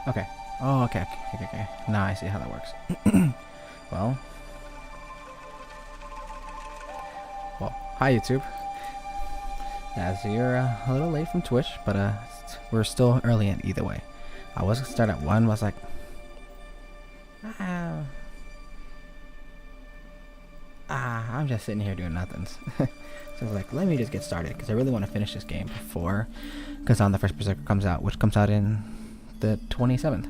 Okay. Oh, okay. Now I see how that works. well, hi YouTube. As you're a little late from Twitch, but we're still early in either way. I was gonna start at 1, but I was like, I'm just sitting here doing nothing. So I was like, let me just get started because I really want to finish this game before Kazan the First Berserker comes out, which comes out in the 27th.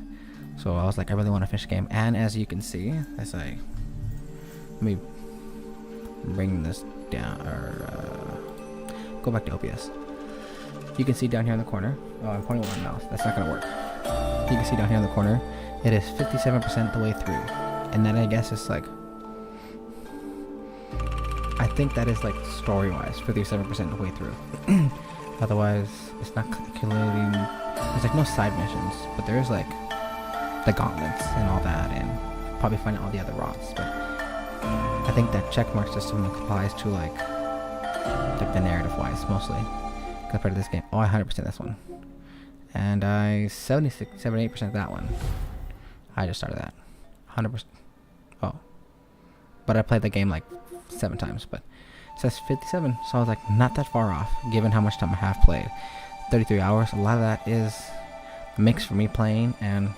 So I was like, I really want to finish the game. And as you can see, as I let me bring this down or go back to OBS. You can see down here in the corner. Oh, I'm pointing with my mouse. That's not gonna work. You can see down here in the corner, it is 57% the way through, and then I guess it's like, I think that is like story-wise, 57% the way through. Otherwise, it's not calculating. There's like no side missions, but there's like the gauntlets and all that, and probably finding all the other rods. But I think that checkmark system applies to like the narrative-wise mostly compared to this game. Oh, I 100% this one, and I 78% that one. I just started that 100%. Oh, but I played the game like 7 times, but it says 57, so I was like not that far off given how much time I have played. 33 hours. A lot of that is mixed for me playing, and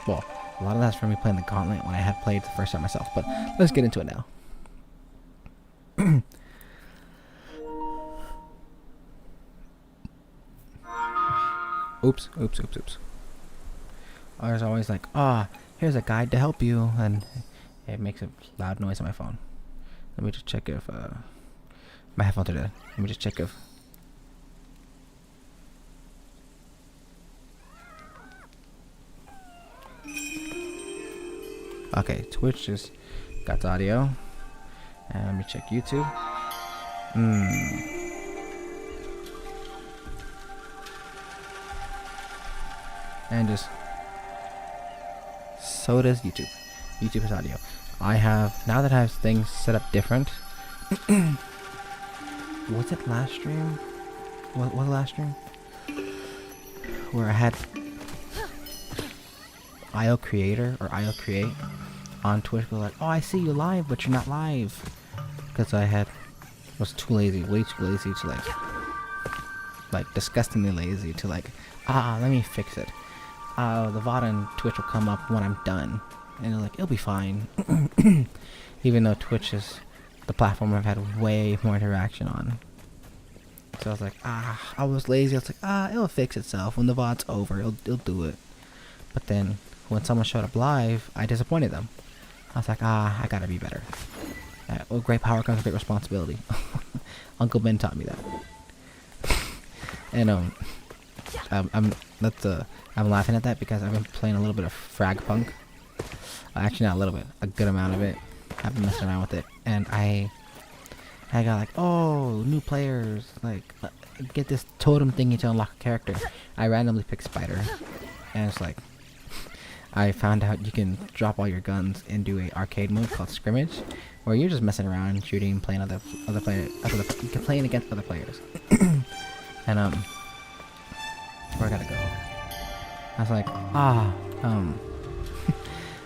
well, a lot of that's for me playing the gauntlet when I had played the first time myself. But let's get into it now. Oops. There's always like, here's a guide to help you, and it makes a loud noise on my phone. Let me just check if my headphones are dead. Let me just check if okay, Twitch just got the audio. And let me check YouTube. And just so does YouTube. YouTube has audio. I have, now that I have things set up different. Was it last stream? What last stream? Where I had IO Creator or IO Create on Twitch go like, oh, I see you live, but you're not live. Because I was too lazy, way too lazy to like disgustingly lazy to like, let me fix it. The VOD on Twitch will come up when I'm done, and they're like, it'll be fine. Even though Twitch is the platform I've had way more interaction on. So I was like, I was lazy. I was like, it'll fix itself when the VOD's over. It'll do it. But then when someone showed up live, I disappointed them. I was like, I gotta be better. With great power comes great responsibility. Uncle Ben taught me that. And I'm laughing at that because I've been playing a little bit of Frag Punk. Actually, not a little bit, a good amount of it. I've been messing around with it, and I got like, oh, new players, like get this totem thingy to unlock a character. I randomly picked Spider, and it's like, I found out you can drop all your guns and do a arcade mode called Scrimmage, where you're just messing around, shooting, playing other players, playing against other players. And where I gotta go? I was like,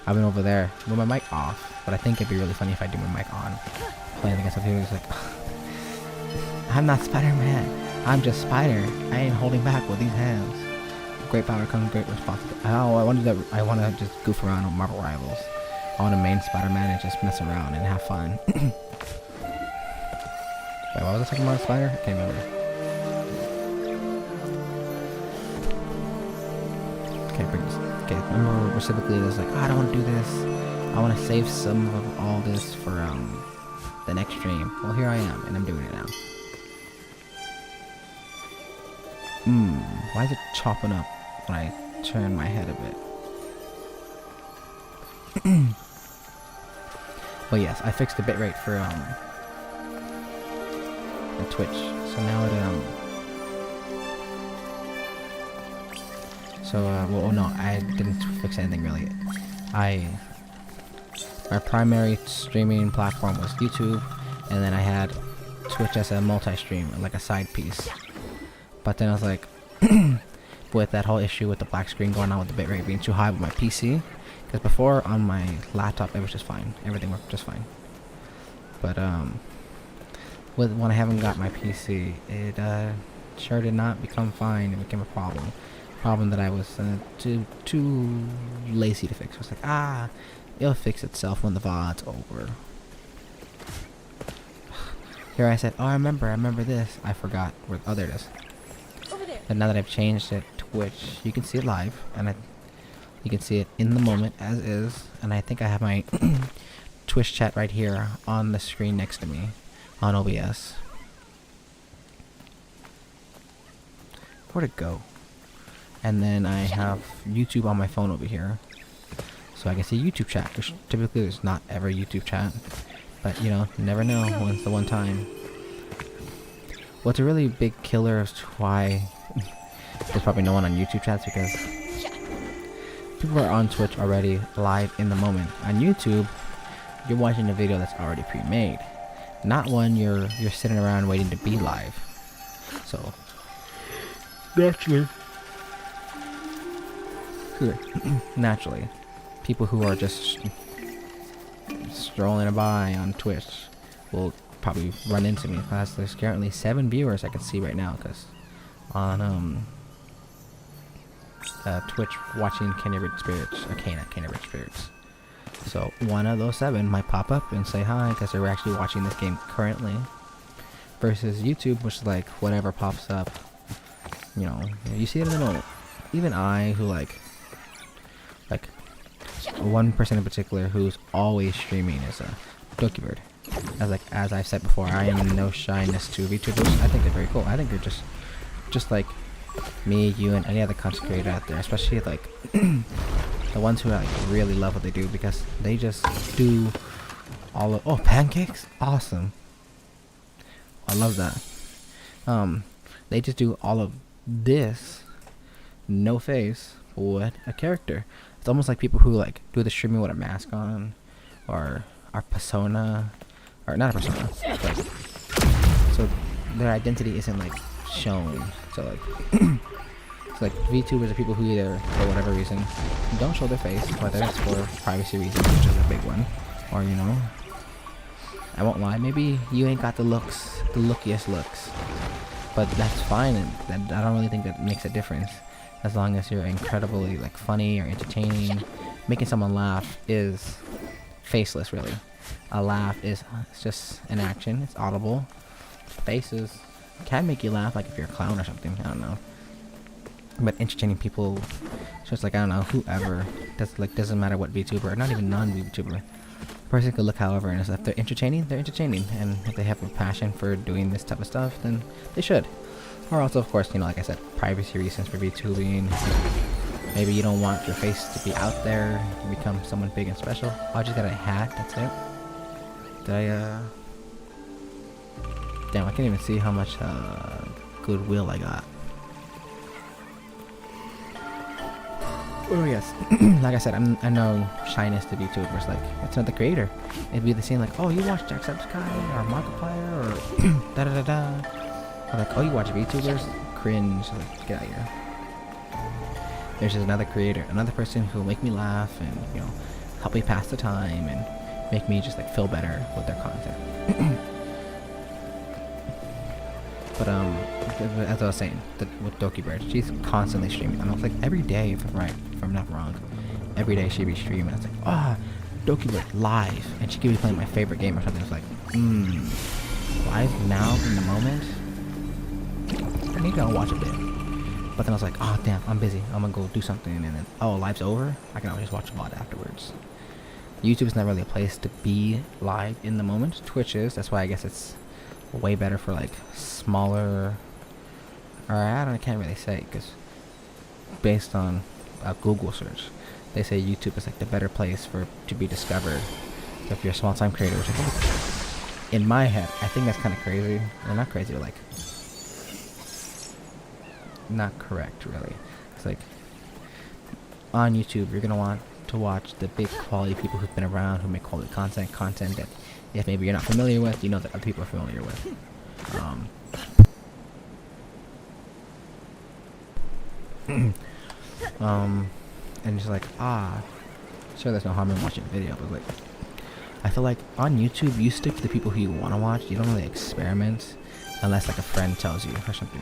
I've been over there with my mic off, but I think it'd be really funny if I do my mic on, playing against other people. It's like, I'm not Spider-Man. I'm just Spider. I ain't holding back with these hands. Great power comes great responsibility. I want to just goof around on Marvel Rivals. I want to main Spider-Man and just mess around and have fun. Wait, what was I talking about, Spider? I can't remember. Okay, remember specifically it was like, I don't want to do this. I want to save some of all this for the next stream. Well, here I am, and I'm doing it now. Why is it chopping up when I turn my head a bit? But yes, I fixed the bitrate for the Twitch. So now it well, no, I didn't fix anything really. My primary streaming platform was YouTube, and then I had Twitch as a multi-stream, like a side piece. But then I was like, with that whole issue with the black screen going on with the bitrate being too high with my PC. Because before on my laptop it was just fine. Everything worked just fine. But when I haven't got my PC, it sure did not become fine. It became a problem. Problem that I was too lazy to fix. I was like, it'll fix itself when the VOD's over. Here I said, I remember this. I forgot where. Oh, there it is. Over there. And now that I've changed it to Twitch, you can see it live, and you can see it in the moment as is. And I think I have my Twitch chat right here on the screen next to me on OBS. Where'd it go? And then I have YouTube on my phone over here, so I can see YouTube chat, which typically there's not ever YouTube chat, but you know, never know when it's the one time. What's a really big killer as to why there's probably no one on YouTube chats, because people are on Twitch already live in the moment. On YouTube, you're watching a video that's already pre-made, not one you're sitting around waiting to be live. So naturally, people who are just strolling by on Twitch will probably run into me, because there's currently 7 viewers I can see right now, because on Twitch watching Kena Brigde of Spirits, or Kena Brigde of Spirits. So one of those 7 might pop up and say hi because they're actually watching this game currently, versus YouTube, which is like whatever pops up. You know, you see it in the moment. Even I, who like one person in particular who's always streaming, is a Dokibird. As I've said before, I am no shyness to VTubers. I think they're very cool. I think they're just like me, you, and any other content creator out there, especially like the ones who like really love what they do, because they just do all of pancakes, awesome. I love that. They just do all of this, no face, with a character. It's almost like people who like do the streaming with a mask on, or are persona, or not a persona, but so their identity isn't like shown. So like VTubers are people who either, for whatever reason, don't show their face, whether it's for privacy reasons, which is a big one, or you know, I won't lie, maybe you ain't got the lookiest looks, but that's fine, and I don't really think that makes a difference, as long as you're incredibly like funny or entertaining. Making someone laugh is faceless, really. A laugh is it's just an action. It's audible. Faces can make you laugh, like if you're a clown or something. I don't know. But entertaining people, just like I don't know, whoever. Doesn't matter what VTuber, or not even non-VTuber. Person could look however, and if they're entertaining, and if they have a passion for doing this type of stuff, then they should. Or also, of course, you know, like I said, privacy reasons for VTubing. Maybe you don't want your face to be out there, you become someone big and special. Oh, I just got a hat, that's it. Damn, I can't even see how much goodwill I got. Oh yes, like I said, I know shyness to VTubers, like, it's not the creator. It'd be the same like, oh, you watch Jacksepticeye, or Markiplier, or da-da-da-da. Or like, oh, you watch VTubers? Cringe, like, get out of here. There's just another creator, another person who will make me laugh and, you know, help me pass the time and make me just like feel better with their content. But as I was saying, with Dokibird, she's constantly streaming. Almost like every day, if I'm not wrong. Every day she'd be streaming. It's like, Dokibird live, and she could be playing my favorite game or something. It's like, live now in the moment. I need to go watch a bit. But then I was like, oh damn, I'm busy. I'm gonna go do something, and then live's over. I can always watch a VOD afterwards. YouTube is not really a place to be live in the moment. Twitch is. That's why I guess it's way better for like smaller, or I can't really say, because based on a Google search, they say YouTube is like the better place to be discovered. So if you're a small time creator, which I think in my head, I think that's kind of crazy. Well, not crazy, but like not correct really. It's like on YouTube you're gonna want to watch the big quality people who've been around, who make quality content that if maybe you're not familiar with, you know that other people are familiar with. And it's like, sure, there's no harm in watching a video, but like, I feel like on YouTube, you stick to the people who you want to watch. You don't really experiment unless like a friend tells you or something.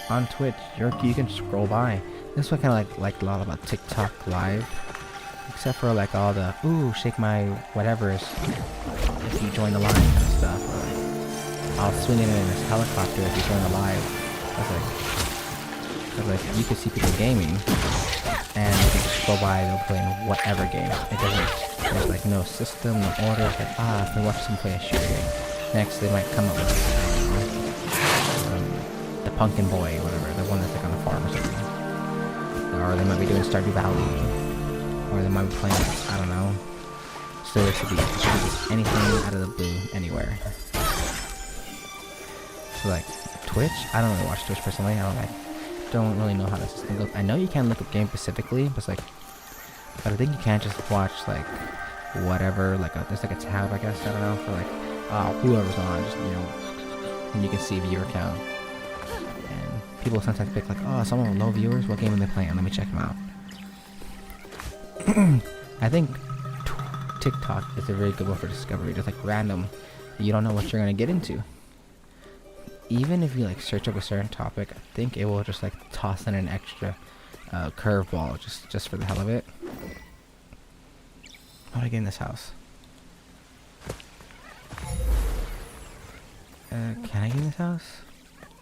On Twitch, you can scroll by. This is what I kind of like a lot about TikTok Live, except for like all the shake my whatever's if you join the live kind of stuff. Or like, I'll swing it in this helicopter if you join the live. Cause like you can see people gaming, and you can scroll by. They'll play in whatever game. It doesn't. There's like no system, no order. It's like if we watch someone play a shooter game, next they might come up with the Pumpkin Boy, whatever, the one that's like on the farm or something. Or they might be doing Stardew Valley, or they might be playing, I don't know. So it could be just anything out of the blue, anywhere. So like Twitch, I don't really watch Twitch personally. I don't really know how the system goes. I know you can look up games specifically, but it's like, but I think you can't just watch like whatever, like there's like a tab, I guess, I don't know, for like whoever's on, just and you can see viewer count. And people sometimes pick like, someone with low viewers, what game are they playing? Let me check them out. I think TikTok is a very good one for discovery, just like random. You don't know what you're gonna get into. Even if you like search up a certain topic, I think it will just like toss in an extra curveball just for the hell of it. How do I get in this house? Can I get in this house?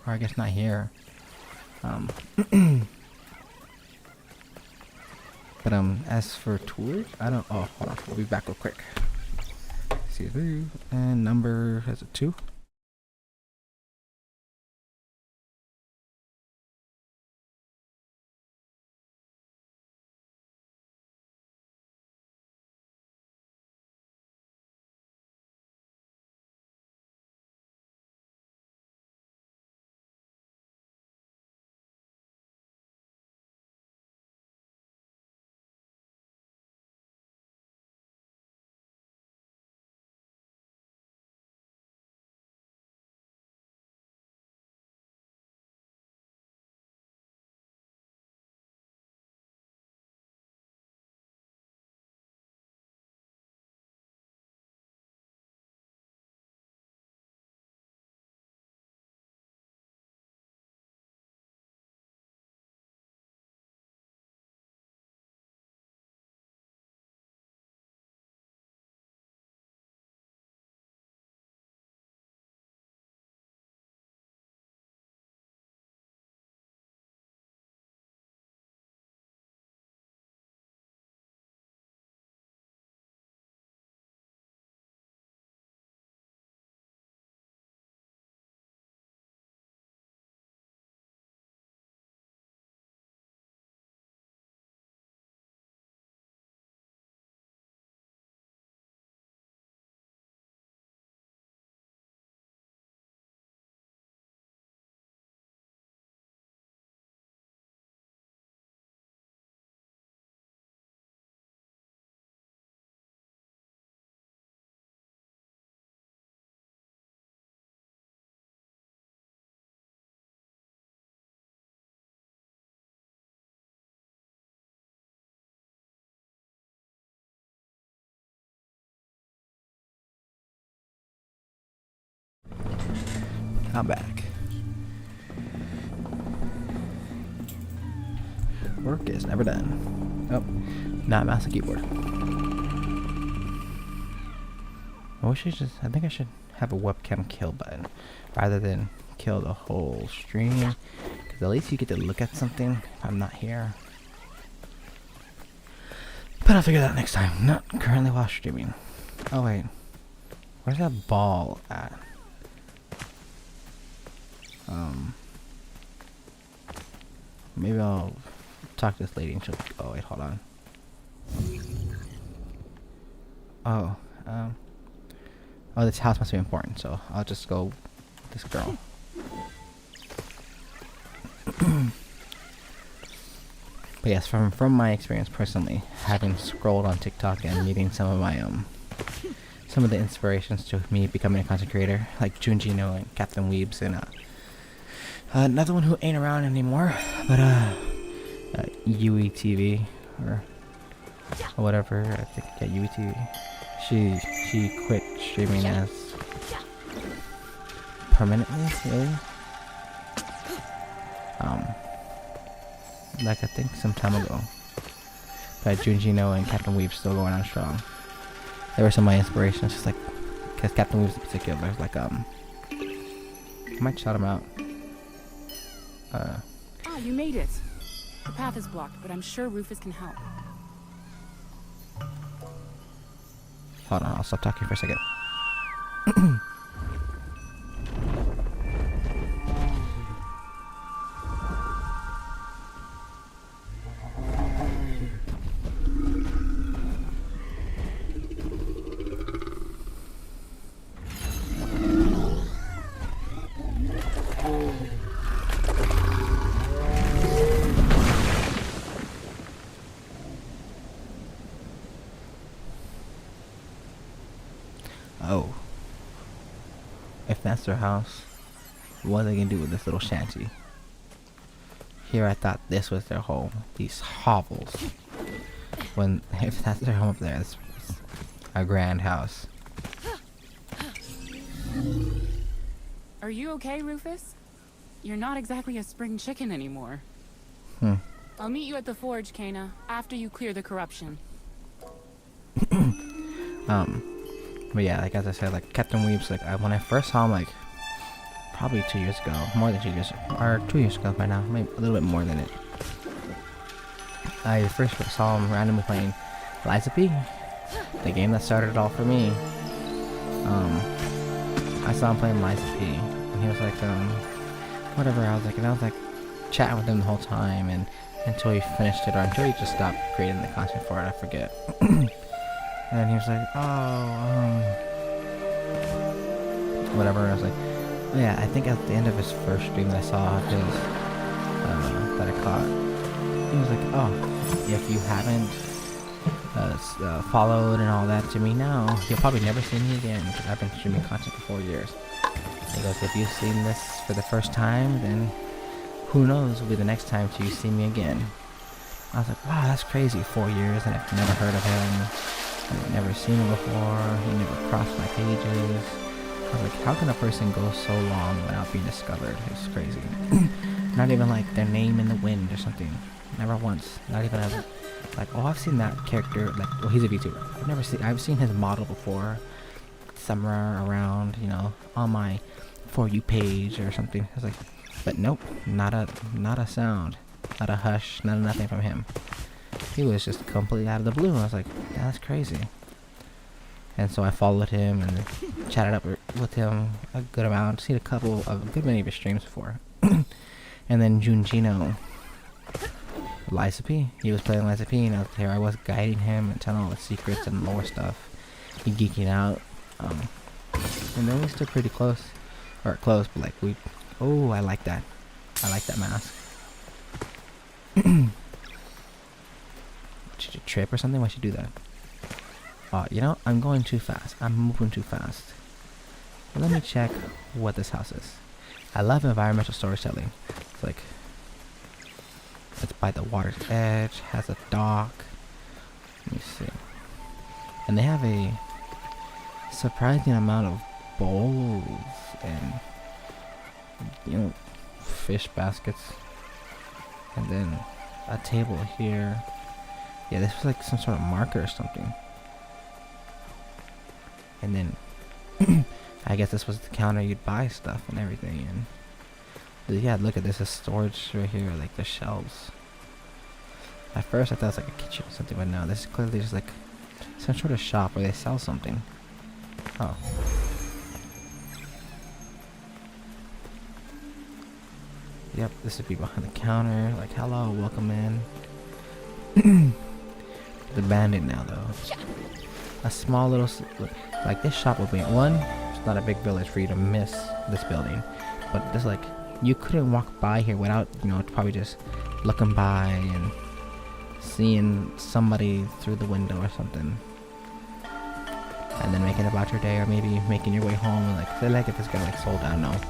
Or I guess not here. But as for tours, I don't. Oh, hold on. We'll be back real quick. See, and number is it 2? I'm back. Work is never done. Oh, not mouse and keyboard. I think I should have a webcam kill button rather than kill the whole stream, because at least you get to look at something if I'm not here. But I'll figure that out next time. Not currently while streaming. Oh wait, where's that ball at? Maybe I'll talk to this lady and she'll. Oh wait, hold on. Oh, this house must be important, so I'll just go with this girl. But yes, from my experience personally, having scrolled on TikTok and meeting some of my some of the inspirations to me becoming a content creator, like Junjino and Captain Weebs and Another one who ain't around anymore, but UE TV or whatever. I think UE TV. She quit streaming as permanently, really. Like I think some time ago. But Junjino and Captain Weeb still going on strong. They were some of my inspirations, just like, because Captain Weeb's in particular, was like, I might shout him out. You made it. The path is blocked, but I'm sure Rufus can help. Hold on, I'll stop talking for a second. Oh. If that's their house, what are they gonna do with this little shanty? Here I thought this was their home. These hovels. When, if that's their home up there, it's a grand house. Are you okay, Rufus? You're not exactly a spring chicken anymore. I'll meet you at the forge, Kena, after you clear the corruption. But yeah, like as I said, like Captain Weeb's, like when I first saw him, like probably 2 years ago, more than 2 years, or 2 years ago by now, maybe a little bit more than it. I first saw him randomly playing Liza P, the game that started it all for me. I saw him playing Liza P, and he was like, whatever. I was like chatting with him the whole time, and until he finished it, or until he just stopped creating the content for it, I forget. And he was like, whatever. I was like, oh, yeah, I think at the end of his first stream that I saw his, that I caught, he was like, oh, if you haven't followed and all that to me now, you'll probably never see me again, because I've been streaming content for 4 years. He goes, if you've seen this for the first time, then who knows will be the next time till you see me again. I was like, wow, that's crazy, 4 years, and I've never heard of him. I've never seen him before. He never crossed my pages. I was like, how can a person go so long without being discovered? It's crazy. Not even like their name in the wind or something. Never once. Not even as like, oh, I've seen that character. Like, well, he's a VTuber. I've seen his model before, somewhere around, you know, on my For You page or something. I was like, but nope, not a sound, not a hush, not a nothing from him. He was just completely out of the blue. I was like, yeah, that's crazy. And so I followed him and chatted up with him a good amount. Seen a good many of his streams before. And then Junjino, Liza P. He was playing Liza P, and out there I was guiding him and telling all the secrets and lore stuff. He geeking out. And then we stood pretty close. Or close, but like oh, I like that. I like that mask. Did you trip or something? Why'd you do that? You know, I'm going too fast. I'm moving too fast. Let me check what this house is. I love environmental storytelling. It's like, it's by the water's edge, has a dock. Let me see. And they have a surprising amount of bowls and, you know, fish baskets. And then a table here. Yeah, this was like some sort of marker or something. And then I guess this was the counter you'd buy stuff and everything. And yeah, look at this, is storage right here, like the shelves. At first I thought it was like a kitchen or something, but no, this is clearly just like some sort of shop where they sell something. Oh. Yep, this would be behind the counter, like, hello, welcome in. It's abandoned now though. A small little, like this shop would be, one, it's not a big village for you to miss this building, but there's like, you couldn't walk by here without, you know, probably just looking by and seeing somebody through the window or something. And then making about your day, or maybe making your way home and like, say, like if this guy like sold, I don't know,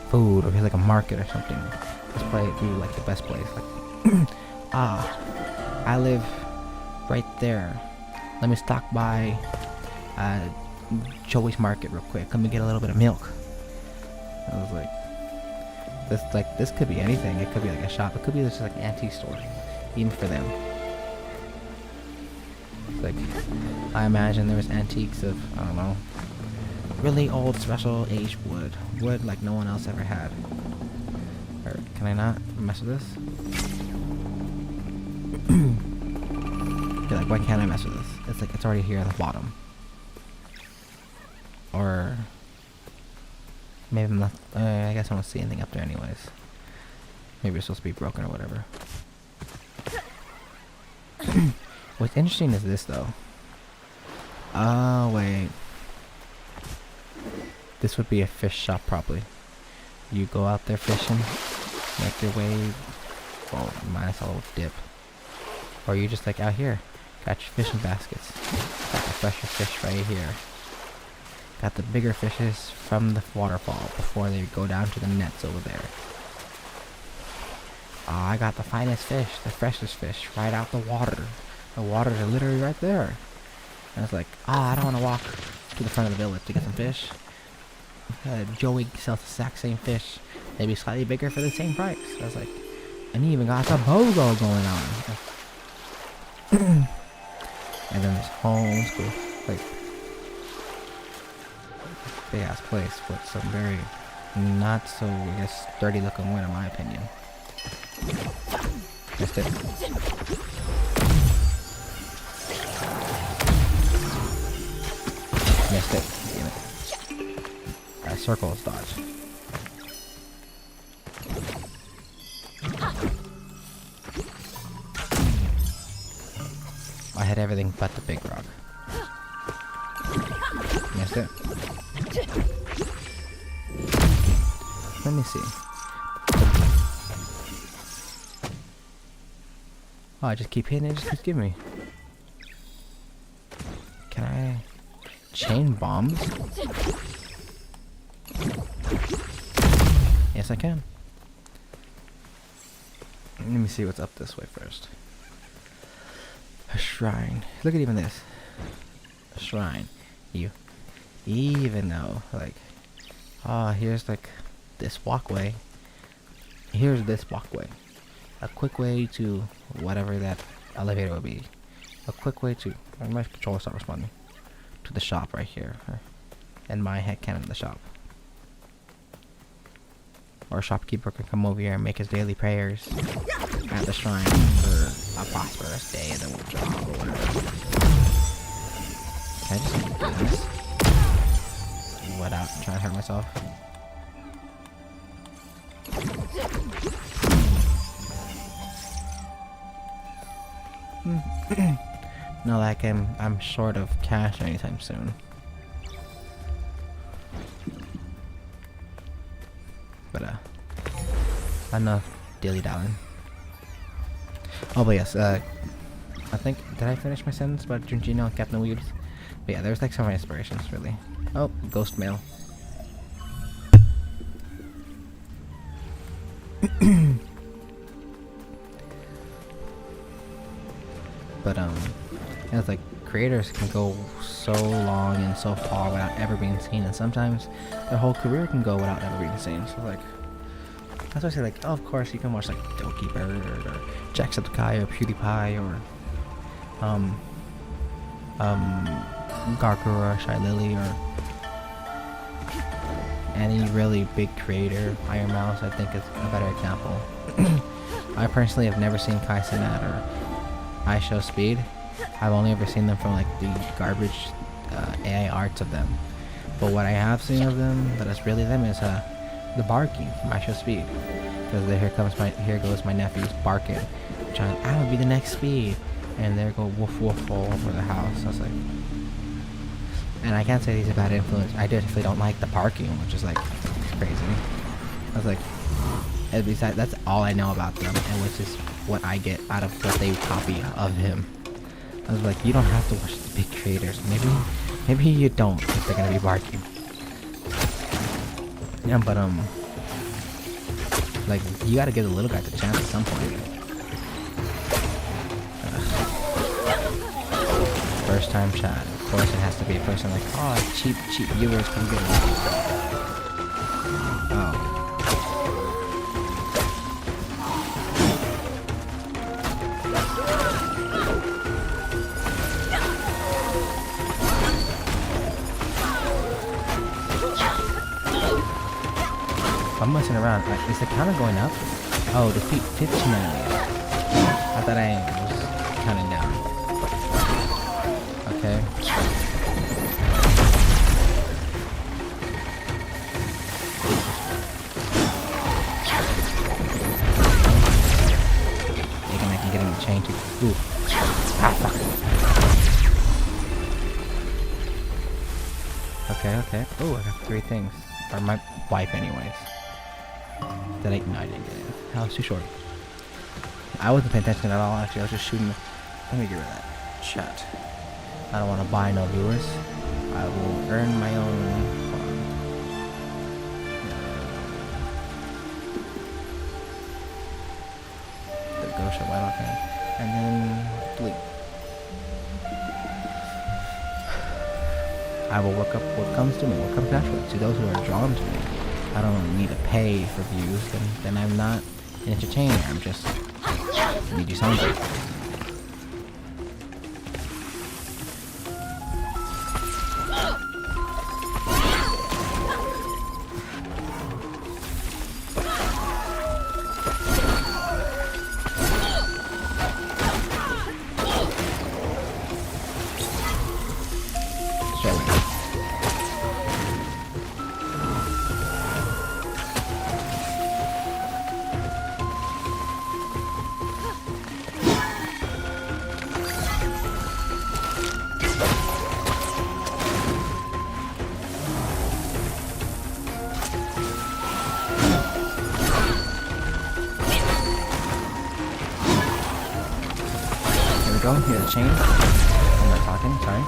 food, or here's like a market or something. This probably be like the best place. Like, I live right there. Let me stop by Joey's Market real quick. Let me get a little bit of milk. I was like, this could be anything. It could be like a shop. It could be just like an antique store, even for them. It's like, I imagine there was antiques of, I don't know, really old special aged wood like no one else ever had. Or can I not mess with this? You're like, why can't I mess with this? It's like, it's already here at the bottom. Or maybe I'm not, I guess I don't see anything up there anyways. Maybe it's supposed to be broken or whatever. What's interesting is this though. Oh wait. This would be a fish shop probably. You go out there fishing, make your way, well, minus a little dip. Or you just like out here, got your fishing baskets. Got the fresher fish right here. Got the bigger fishes from the waterfall before they go down to the nets over there. I got the finest fish, the freshest fish, right out the water. The waters are literally right there. And it's like, I don't want to walk to the front of the village to get some fish. Joey sells the exact same fish, maybe slightly bigger for the same price. I was like, and he even got some BOGO going on. And then this whole school, like, big ass place with some very not so, I guess, dirty looking wood in my opinion. Missed it. Missed it. Damn it. That circle is dodge. I had everything but the big rock. Missed it. Let me see. Oh, I just keep hitting it, just keeps giving me. Can I chain bombs? Yes, I can. Let me see what's up this way first. A shrine. Look at even this. A shrine. You even though, like, here's like this walkway. Here's this walkway. A quick way to whatever that elevator will be. A quick way to, my controller start responding, to the shop right here. And my headcanon in the shop. Or a shopkeeper can come over here and make his daily prayers at the shrine for a prosperous day and then we'll job or whatever. Can I just do this without trying to hurt myself? Not like I'm short of cash anytime soon. But enough dilly-dallying. Oh, but yes, I think, did I finish my sentence about Junjino and Captain Weeds? But yeah, there's like so many inspirations, really. Oh, ghost mail. But it's like creators can go so long and so far without ever being seen, and sometimes their whole career can go without ever being seen. So like, that's why I say like, oh, of course you can watch like Doki Bird or Jacksepticeye or PewDiePie or Gargura or Shy Lily or any really big creator. Iron Mouse, I think, is a better example. I personally have never seen Kai Cenat or I Show Speed. I've only ever seen them from like the garbage AI arts of them. But what I have seen of them that is really them is the barking from I Show Speed. Because here goes my nephew's barking, trying, I would be the next Speed, and there go woof woof all over the house. I was like, and I can't say he's a bad influence. I definitely don't like the barking, which is like crazy. I was like, and besides, that's all I know about them, and which is what I get out of what they copy of him. I was like, you don't have to watch the big creators. Maybe you don't if they're gonna be barking. Yeah, but Like, you gotta give the little guy the chance at some point. First time chat. Of course it has to be a person like, oh, cheap viewers come get it. Oh. I'm messing around. Like, is the counter going up? Oh, defeat 15 enemies. I thought I was counting down. Okay. Thinking I can get him to change it. Ooh. Ah, fuck. Okay. Ooh, I got 3 things. Or my wife, anyways. That I didn't get it. That was too short. I wasn't paying attention at all, actually. I was just shooting. Let me get rid of that. Chat. I don't want to buy no viewers. I will earn my own. The ghost of white okay. And then delete. I will work up what comes to me, what comes naturally. To those who are drawn to me. I don't need to pay for views, then I'm not an entertainer. I'm just need you something. Here's the chain. I'm not talking, sorry.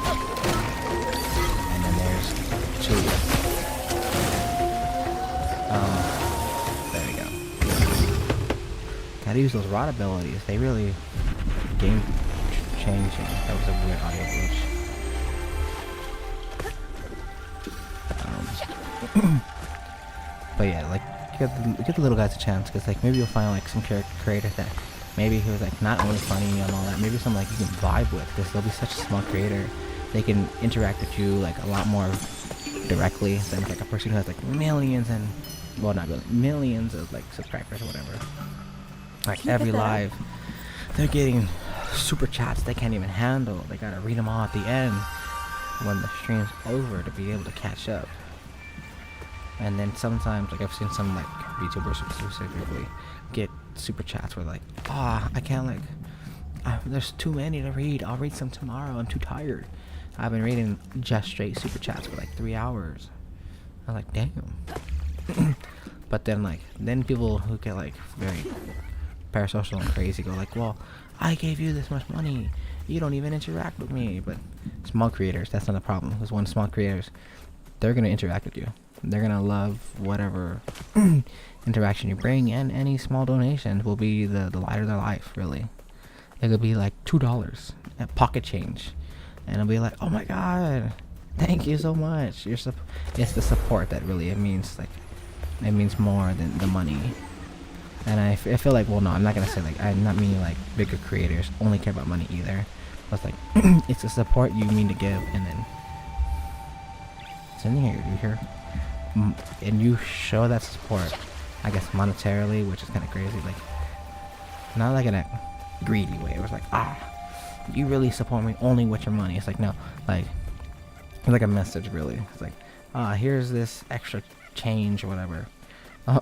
And then there's 2. There we go. Gotta use those rod abilities. They really game changing. That was a weird audio glitch. But yeah, like give the little guys a chance, because like maybe you'll find like some creators that maybe he was like not only funny and all that, maybe some like you can vibe with, because they'll be such a small creator. They can interact with you like a lot more directly than like a person who has like millions and, well, not really, millions of like subscribers or whatever. Like every live, they're getting super chats they can't even handle. They gotta read them all at the end when the stream's over to be able to catch up. And then sometimes, like I've seen some like YouTubers specifically get super chats where like, I can't like, there's too many to read. I'll read some tomorrow. I'm too tired. I've been reading just straight super chats for like 3 hours. I'm like, damn. But then like, then people who get like very parasocial and crazy go like, well, I gave you this much money. You don't even interact with me. But small creators, that's not a problem. Because one small creators, they're gonna interact with you. They're gonna love whatever interaction you bring, and any small donation will be the light of their life, really. It could be like $2 at pocket change, and it'll be like, oh my god, thank you so much. It's the support that really, it means more than the money. And I feel like, well, no, I'm not gonna say like, I'm not meaning like bigger creators only care about money either. But it's like it's the support you mean to give, and then something here, you hear? And you show that support, I guess monetarily, which is kind of crazy, like not like in a greedy way. It was like, you really support me only with your money. It's like, no, like it's like a message, really. It's like, here's this extra change or whatever. Oh,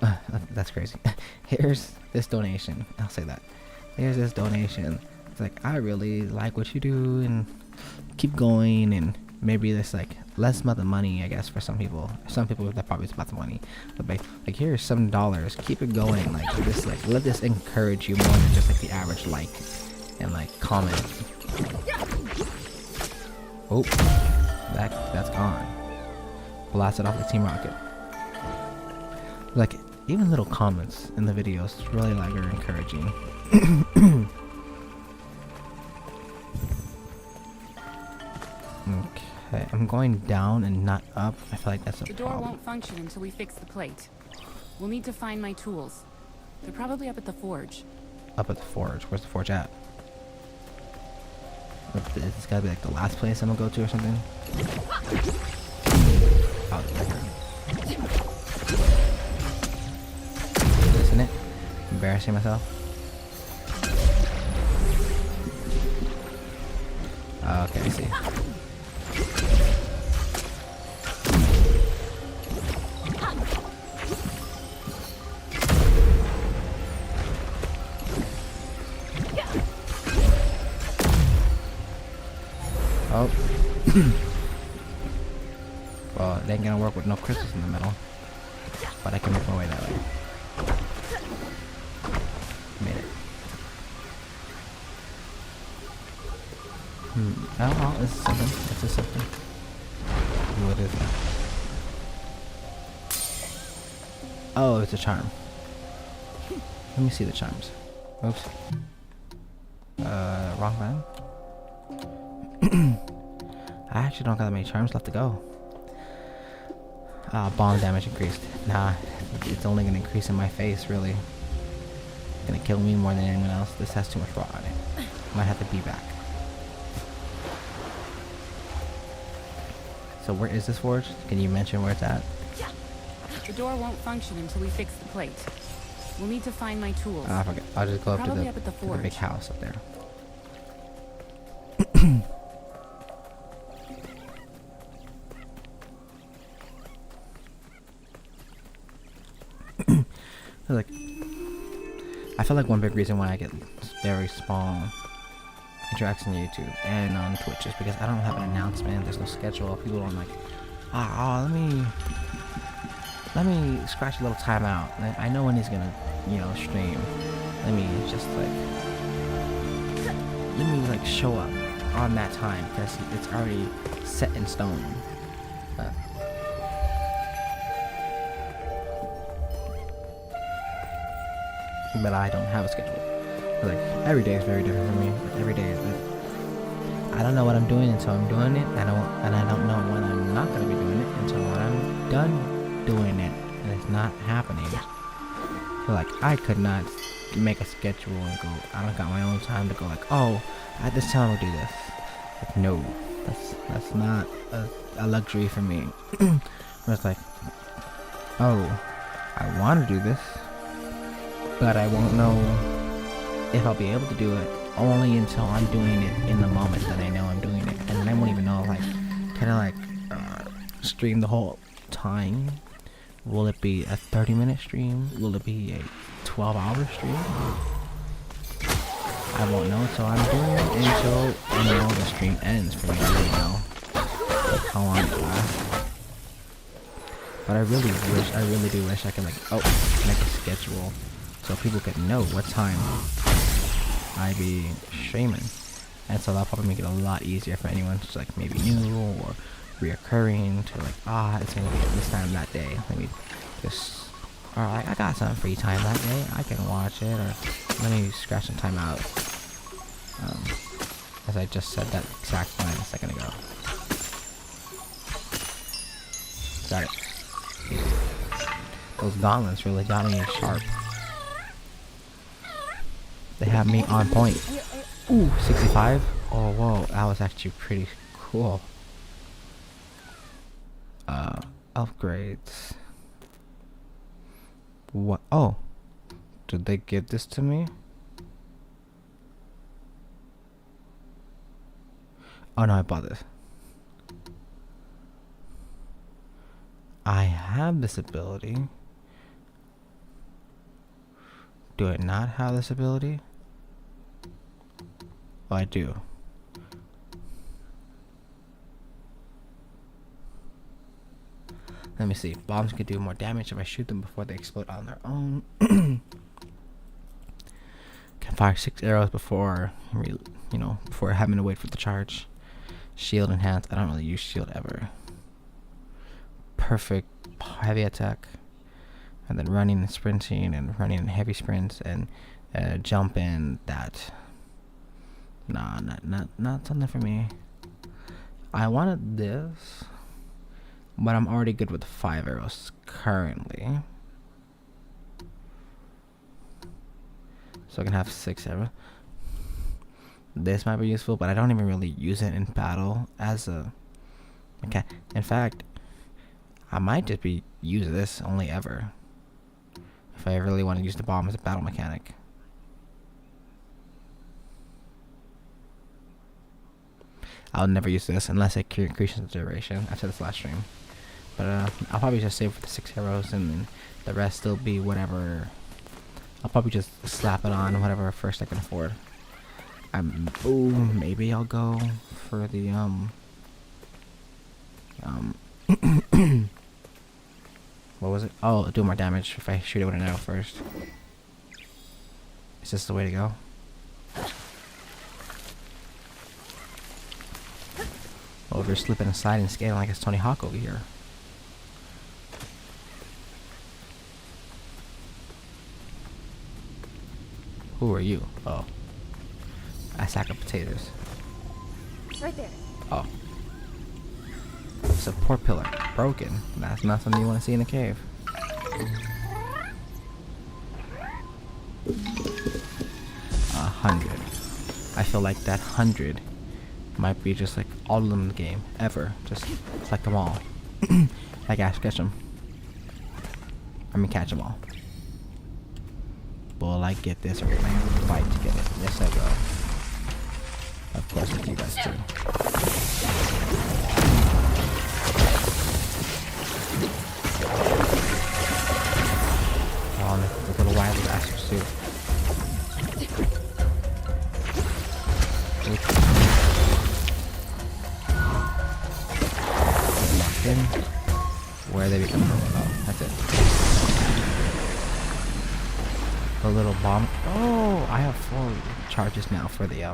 that's crazy. Here's this donation. I'll say that. Here's this donation. It's like, I really like what you do, and keep going. And maybe there's like less about the money, I guess, for some people. Some people that probably is about the money, but like here's some dollars, keep it going. Like this, like let this encourage you more than just like the average like and like comment. Oh, that's gone. Blasted off the team rocket. Like even little comments in the videos really like are encouraging. Okay, I'm going down and not up. I feel like that's a The door problem. won't function until we fix the plate. We'll need to find my tools. They're probably up at the forge. Up at the forge. Where's the forge at? This gotta be like the last place I'm gonna go to or something. Oh, right here. Isn't it? Embarrassing myself. Okay, I see. Oh. Well, it ain't gonna work with no crystals in the middle. But I can make my way that way. Made it. Oh, this is something. This is something. What is it? Oh, it's a charm. Let me see the charms. Oops. Wrong man. I actually don't got that many charms left to go. Bomb damage increased. Nah, it's only gonna increase in my face, really. It's gonna kill me more than anyone else. This has too much raw on it. Might have to be back. So where is this forge? Can you mention where it's at? The door won't function until we fix the plate. We'll need to find my tools. I forget. I'll just go up to Probably the, up at the to the forge. big house up there. Like, I feel like one big reason why I get very small interactions on YouTube and on Twitch is because I don't have an announcement. There's no schedule. People don't like, let me scratch a little time out. I know when he's gonna, stream. Let me show up on that time because it's already set in stone. But I don't have a schedule. Like, every day is very different for me. Like, every day is I don't know what I'm doing until I'm doing it. I don't know when I'm not gonna be doing it until when I'm done doing it, and it's not happening. So like, I could not make a schedule and go, I don't got my own time to go like, oh, at this time we'll do this. Like, no, that's not a luxury for me. Where it's like, oh, I want to do this, but I won't know if I'll be able to do it only until I'm doing it in the moment that I know I'm doing it. And then I won't even know, like, can I, stream the whole time? Will it be a 30-minute stream? Will it be a 12-hour stream? I won't know until I'm doing it until I know the stream ends for me. I don't know how long it lasts. But I really do wish I could, make a schedule so people could know what time I be streaming. And so that'll probably make it a lot easier for anyone who's like maybe new or reoccurring to like, it's gonna be at this time that day. Let me just, or like, I got some free time that day, I can watch it, or let me scratch some time out. As I just said that exact line a second ago. Got it. Those gauntlets really got me sharp. They have me on point. Ooh, 65? Oh, whoa, that was actually pretty cool. Upgrades. What? Oh, did they give this to me? Oh no, I bought this. I have this ability. Do I not have this ability? Oh, I do. Let me see. Bombs can do more damage if I shoot them before they explode on their own. Can fire 6 arrows before, before having to wait for the charge. Shield enhanced. I don't really use shield ever. Perfect heavy attack. and then running and sprinting and running in heavy sprints and jumping. That, nah, not something for me. I wanted this, but I'm already good with 5 arrows currently, so I can have 6 arrows. This might be useful, but I don't even really use it in battle as a. Okay, in fact, I might just use this only ever if I really want to use the bomb as a battle mechanic. I'll never use this unless it increases the duration after this last stream. But I'll probably just save for the 6 arrows, and then the rest will be whatever. I'll probably just slap it on whatever first I can afford. Maybe I'll go for the what was it? Oh, do more damage if I shoot it with an arrow first. Is this the way to go? Oh, if you're slipping aside and scaling like it's Tony Hawk over here. Who are you? Oh. A sack of potatoes. Right there. Oh. Support pillar. Broken. That's not something you want to see in a cave. 100. I feel like that 100 might be just like all of them in the game. Ever. Just collect them all. I gotta catch them. I mean catch them all. Will I get this or will I have to fight to get it? Yes, I will. Of course, with you guys too. Oh, the little wild bastards too. Locked in. Where are they becoming from? Oh, that's it. The little bomb. Oh, I have 4 charges now for the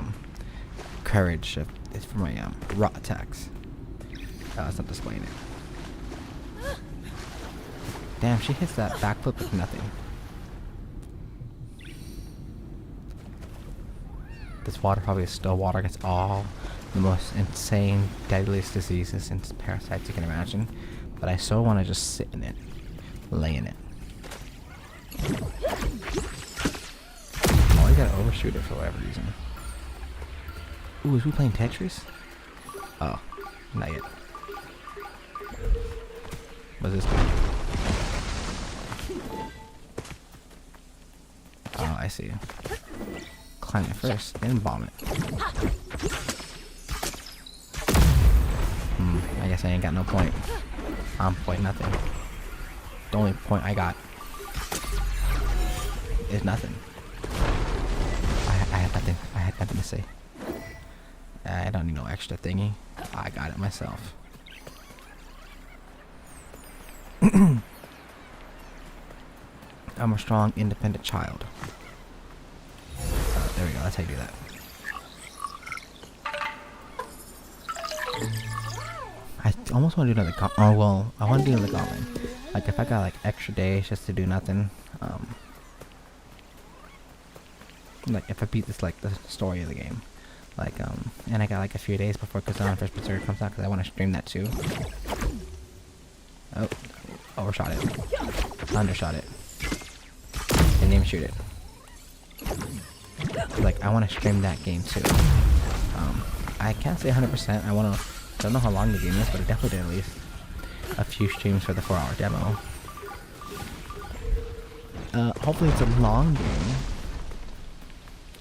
courage. It's for my raw attacks. Oh, it's not displaying it. Damn, she hits that backflip with nothing. This water probably is still water. Gets all the most insane, deadliest diseases and parasites you can imagine. But I so want to just sit in it, lay in it. Oh, I gotta overshoot it for whatever reason. Ooh, is we playing Tetris? Oh, not yet. What's this do? Oh, I see. Climb it first, then bomb it. I guess I ain't got no point. I'm point nothing. The only point I got is nothing. I had nothing. I had nothing to say. I don't need no extra thingy. I got it myself. I'm a strong, independent child. There we go. That's how you do that. I almost want to do another oh, well, I want to do another gauntlet. Like, if I got, like, extra days just to do nothing, like, if I beat this, like, the story of the game. Like, and I got, like, a few days before Kazan First Berserker comes out, because I want to stream that, too. Oh, overshot it. Undershot it. Didn't even shoot it. Like, I want to stream that game, too. I can't say 100%. I don't know how long the game is, but I definitely did at least a few streams for the 4-hour demo. Hopefully it's a long game.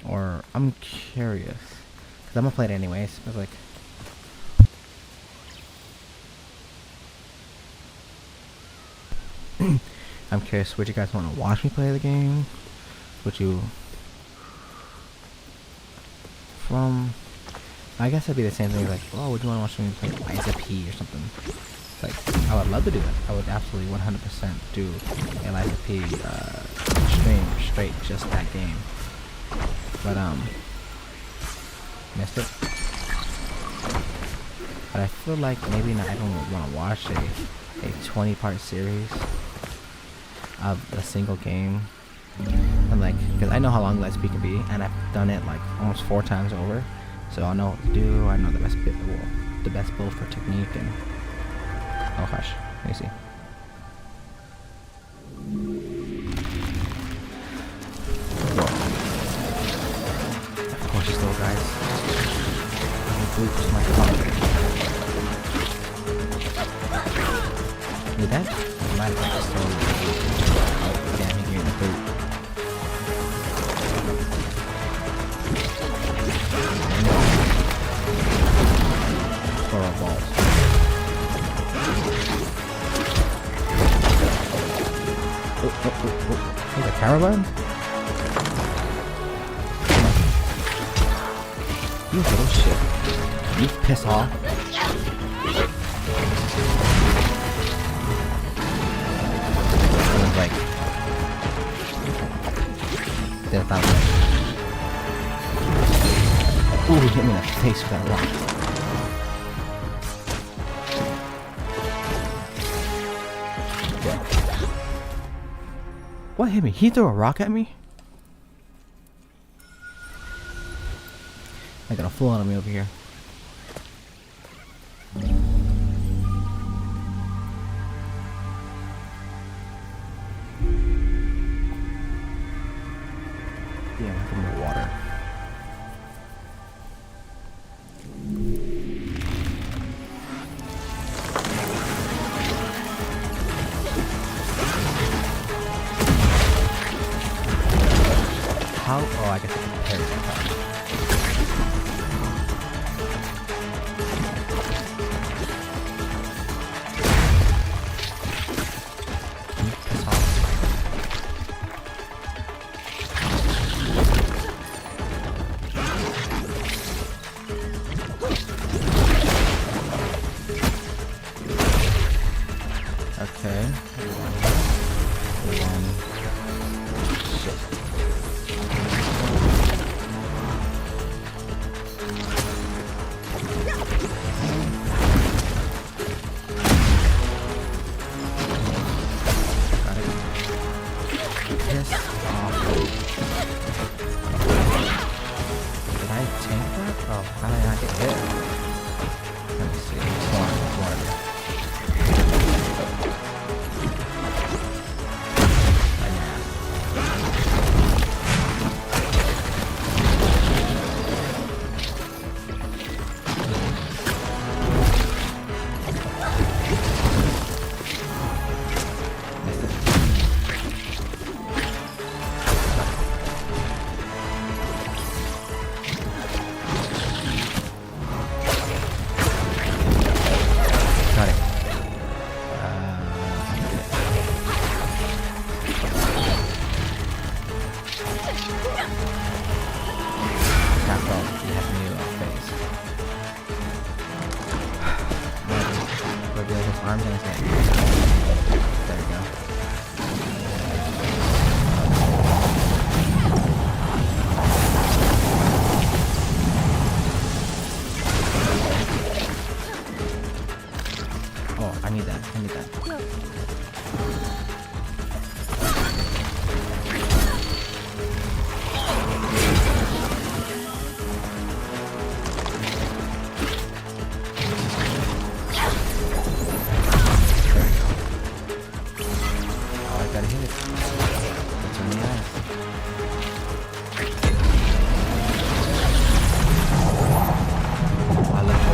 Or, I'm curious. Because I'm going to play it anyways. But like... I'm curious, would you guys want to watch me play the game? Would you... I guess it'd be the same thing like, oh, would you want to watch me play Liza P or something? Like, I would love to do that. I would absolutely 100% do a Liza P stream straight just that game. But, missed it. But I feel like maybe not everyone would want to watch a 20-part series. of a single game. And like, because I know how long Let's Be can be, and I've done it like almost 4 times over, so I know what to do. I know the best build for technique, and oh gosh, let me see. Whoa. Of course, these little guys. Boots my car. Need that? My life is so damn, he gave me the boot. For our balls. Oh. There's a camera button? You little shit. You piss off. Someone's like... Did that way. Ooh, he hit me in the face with that rock. What hit me? He threw a rock at me? I got a full on me over here. Damn, I need more water. How? Oh, I guess I can prepare that. Okay. Shit. Got it. Piss off. Did I tank that? Oh, how did I not get hit? Let me see. Water. Got it. Castle, you have new face. Reveal his arms and his hands. There we go. Oh, I need that. Gotta hit it. That's on the ass. Oh, I love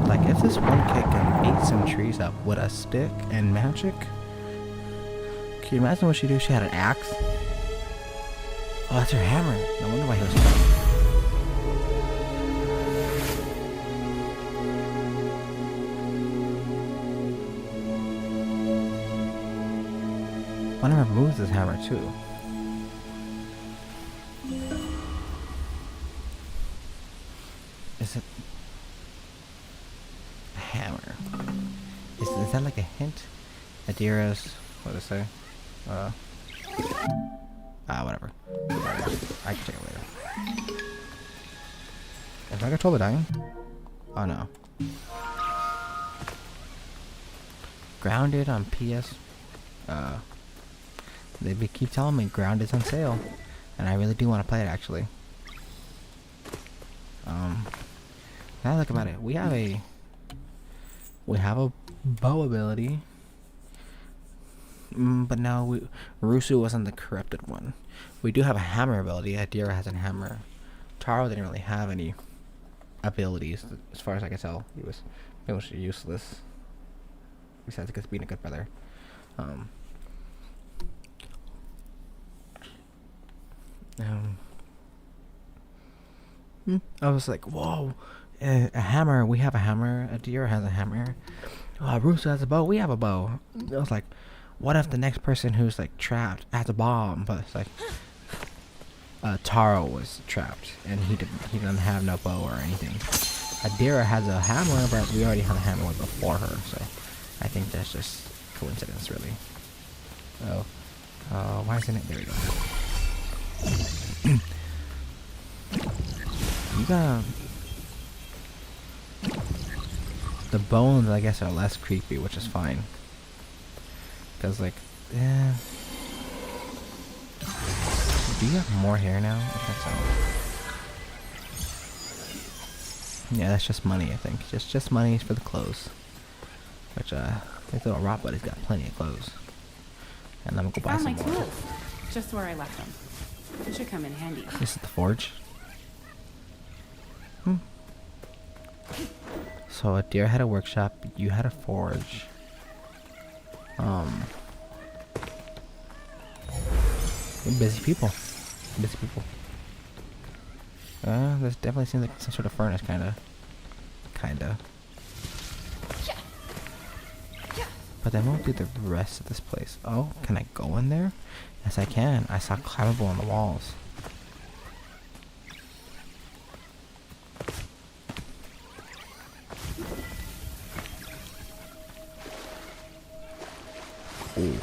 it. Like, if this one kick can eat some trees up with a stick and magic, can you imagine what she'd do if she had an axe? Oh, that's her hammer. No wonder why he was stuck. One of her moves is hammer too. Is it a hammer? Is that like a hint? Adira's, what does it say? Whatever. I can check it later. If I control the dying? Oh no. Grounded on PS. Keep telling me Grounded's on sale, and I really do want to play it actually. Now look about it. We have a bow ability, but no, Rusu wasn't the corrupted one. We do have a hammer ability. Adira has a hammer. Taro didn't really have any abilities, as far as I can tell. He was pretty much useless. Besides, because being a good brother. I was like, whoa, a hammer. We have a hammer. Adira has a hammer. Rusu has a bow. We have a bow. I was like, what if the next person who's like trapped has a bomb? But it's like, Taro was trapped, and he didn't have no bow or anything. Adira has a hammer, but we already had a hammer before her, so I think that's just coincidence, really. Why isn't it? There we go. You got the bones, I guess, are less creepy, which is fine. Cause like, yeah. Do you have more hair now? I think so. Yeah, that's just money, I think. Just money for the clothes. Which this little rock buddy's got plenty of clothes. And I'm gonna go buy some more. Tools. Just where I left them. It should come in handy. This is the forge. So Adira had a workshop, you had a forge. Busy people. Busy people. This definitely seems like some sort of furnace, kinda. But then we'll do the rest of this place. Oh, can I go in there? Yes, I can. I saw climbable on the walls. Ooh.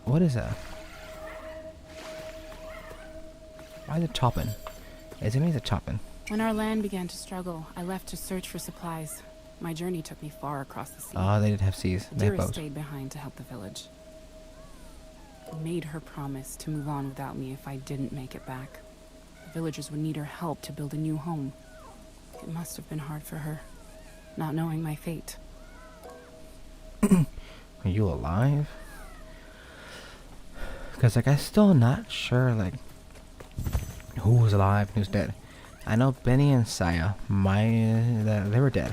What is that? Why is it chopping? Is it chopping? When our land began to struggle, I left to search for supplies. My journey took me far across the sea. Oh, they did have seas. They had Adira boats. stayed behind to help the village. I made her promise to move on without me if I didn't make it back. The villagers would need her help to build a new home. It must have been hard for her, not knowing my fate. Are you alive? Because like I'm still not sure like who's alive and who's dead. I know Benny and Saya, they were dead.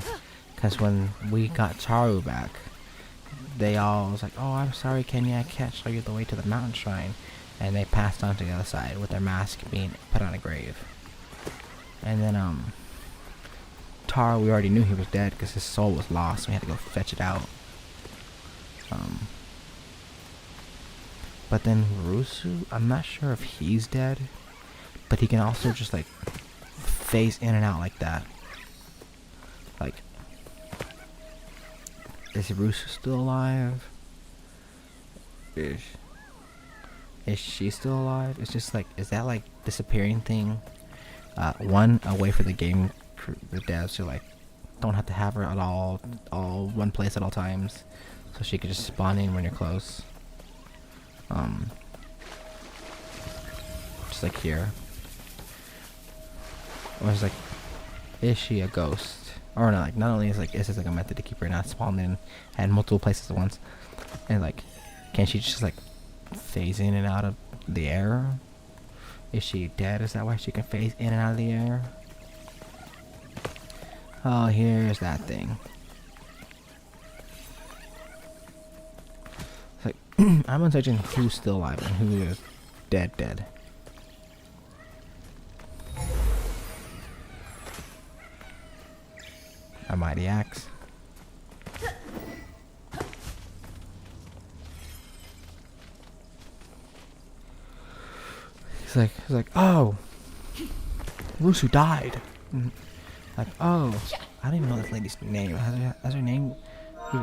Because when we got Taru back, they all was like, oh, I'm sorry, Kenya, I can't show you the way to the mountain shrine. And they passed on to the other side with their mask being put on a grave. And then, Taru, we already knew he was dead because his soul was lost. So we had to go fetch it out. But then Rusu, I'm not sure if he's dead. But he can also just, like, phase in and out like that. Like, is Rusu still alive? Is she still alive? It's just like, is that like disappearing thing? One, a way for the game, the devs to like, don't have to have her at all one place at all times, so she could just spawn in when you're close. Just like here. Or it's like, is she a ghost? Or not, like, not only is this like a method to keep her not spawned in at multiple places at once, and like, can she just like phase in and out of the air? Is she dead? Is that why she can phase in and out of the air? Oh, here's that thing. It's like, I'm uncertain who's still alive and who is dead. A mighty axe. He's like, oh, Rusu died. Like, oh, I don't even know this lady's name. Has her name? You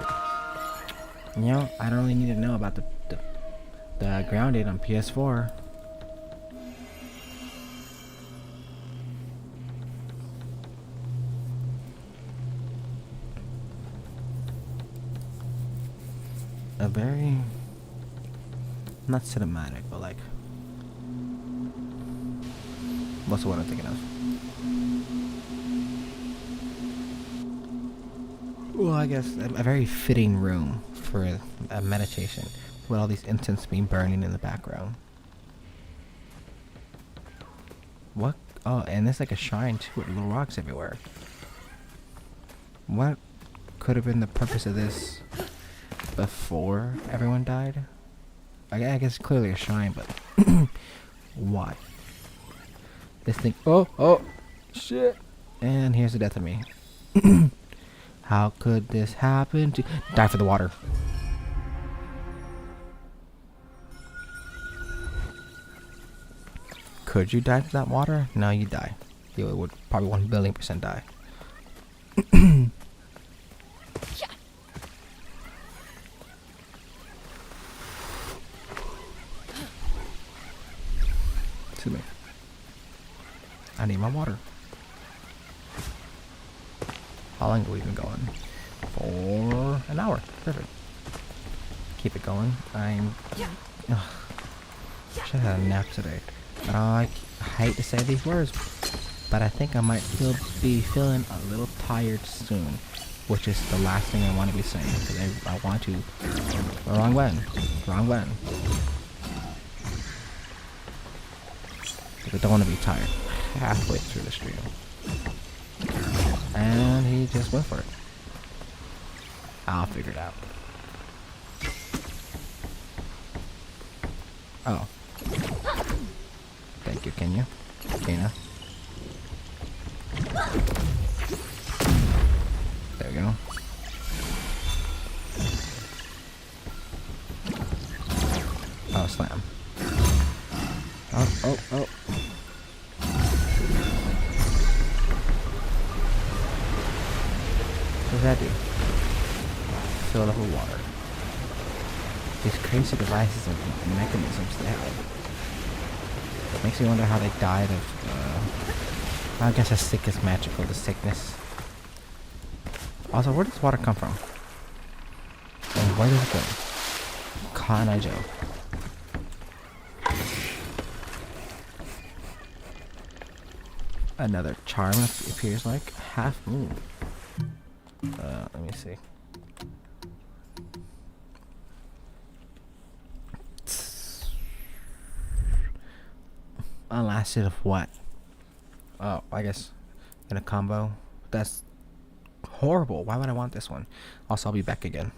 know, I don't really need to know about the Grounded on PS4. very, not cinematic, but like, what's the word I'm thinking of? Well, I guess a very fitting room for a meditation, with all these incense being burning in the background. What? Oh, and there's like a shrine too, with little rocks everywhere. What could have been the purpose of this before everyone died? I guess clearly a shrine, but why? This thing. Oh, shit! And here's the death of me. How could this happen to die for the water? Could you die to that water? No, you die. You would probably 1,000,000,000% die. To me. I need my water. How long have we been going? For an hour. Perfect. Keep it going. Ugh. Should have had a nap today. But I hate to say these words, but I think I might be feeling a little tired soon, which is the last thing I want to be saying, because I want to. Wrong button. Because I don't want to be tired halfway through the stream. And he just went for it. I'll figure it out. Oh. Thank you, can you? Kena. There we go. Oh, slam. Oh. What does that do? Fill it up with water. These crazy devices and mechanisms they have. Makes me wonder how they died of, I guess a sick is magical, the sickness. Also, where does water come from? And where does it go? Cotton Eye Joe. Another charm appears like half moon. Let me see. Unlasted of what? Oh, I guess in a combo. That's horrible. Why would I want this one? Also, I'll be back again.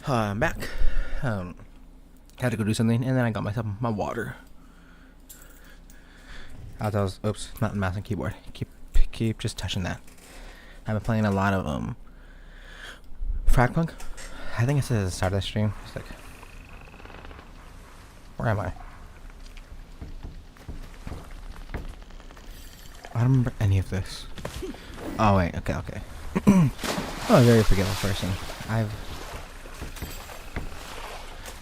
I'm back. Had to go do something, and then I got myself my water. As I was, oops, not the mouse and keyboard. Keep just touching that. I've been playing a lot of Fragpunk. I think it says at the start of the stream. It's like, where am I? I don't remember any of this. Oh wait, okay. I'm a very forgetful person.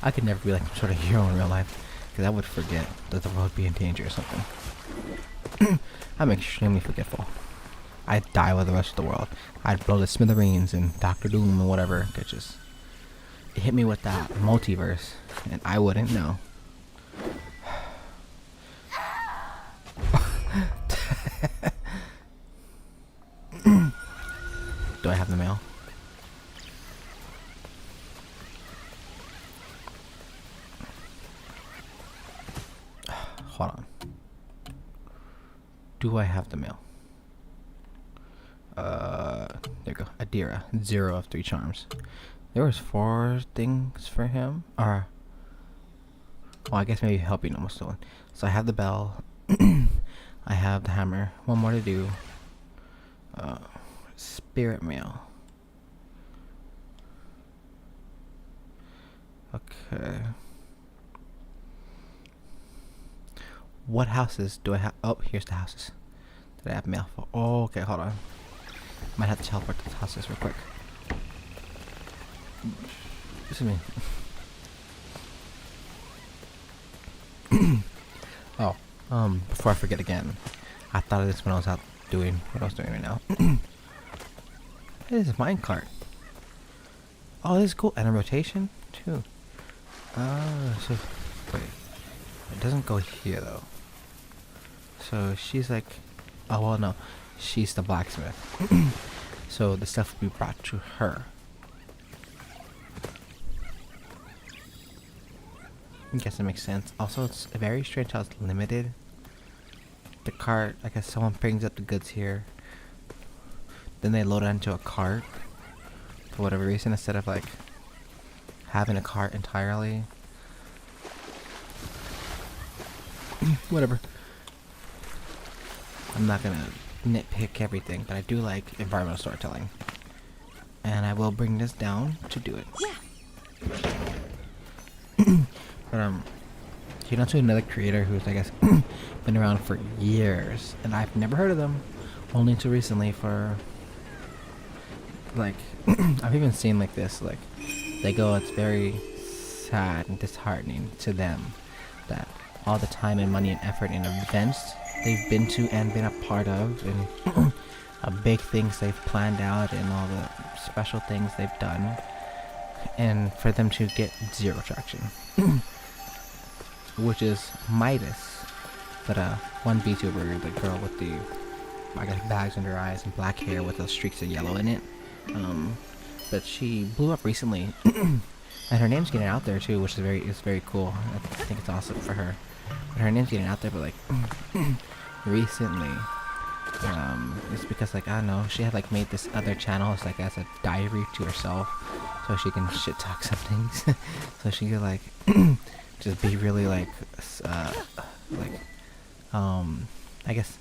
I could never be like some sort of hero in real life, because I would forget that the world would be in danger or something. I'm extremely forgetful. I'd die with the rest of the world. I'd blow the smithereens and Doctor Doom and whatever. Could just hit me with that multiverse, and I wouldn't know. Do I have the mail? Hold on. Do I have the mail? There you go. Adira. 0 of 3 charms. There was 4 things for him. Or, well, I guess maybe helping almost stolen. So I have the bell. I have the hammer. One more to do. Spirit mail. Okay. What houses do I have? Oh, here's the houses that I have mail for. Oh, okay, hold on. Might have to teleport to the houses real quick. Excuse me. Oh, before I forget again, I thought of this when I was out doing what I was doing right now. This is a minecart. Oh, this is cool. And a rotation, too. So, wait. It doesn't go here, though. So, she's like... Oh, well, no. She's the blacksmith. So, the stuff will be brought to her. I guess it makes sense. Also, it's very strange how it's limited. The cart, I guess someone brings up the goods here. Then they load it into a cart. For whatever reason, instead of, like, having a cart entirely. Whatever. I'm not gonna nitpick everything, but I do like environmental storytelling. And I will bring this down to do it. But you know, to another creator who's, I guess, been around for years, and I've never heard of them, only until recently for, like, I've even seen like this, like, they go, it's very sad and disheartening to them that all the time and money and effort and events they've been to and been a part of, and big things they've planned out, and all the special things they've done, and for them to get 0 traction. Which is Midas, but one VTuber, the girl with the, I guess, bags under her eyes and black hair with those streaks of yellow in it, but she blew up recently, and her name's getting out there too, which is very cool. I think it's awesome for her. But her name's getting out there, but like recently, it's because, like, I don't know, she had like made this other channel, it's like as a diary to herself, so she can shit talk some things. So she could like just be really like I guess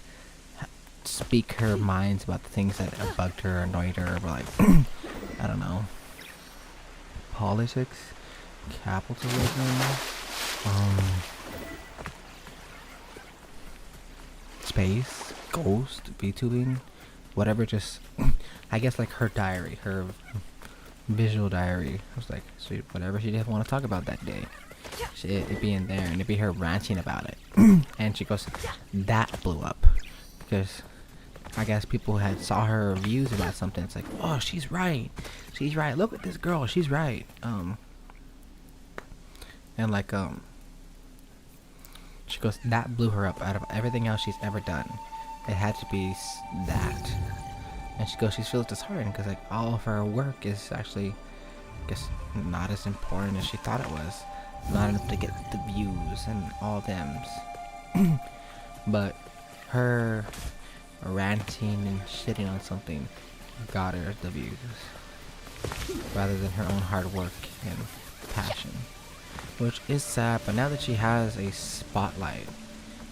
speak her minds about the things that bugged her, annoyed her, or like I don't know, politics, capitalism, space, ghost, VTubing, whatever. Just I guess like her diary, her visual diary. I was like, so whatever she didn't want to talk about that day, it'd be in there, and it'd be her ranting about it. And she goes, that blew up because I guess people had saw her reviews about something. It's like, oh, she's right, look at this girl, she's right. And like she goes, that blew her up out of everything else she's ever done. It had to be that. And she goes, she feels disheartened because like all of her work is actually, I guess, not as important as she thought it was. Not enough to get the views and all thems. But her ranting and shitting on something got her the views. rather than her own hard work and passion. Which is sad, but now that she has a spotlight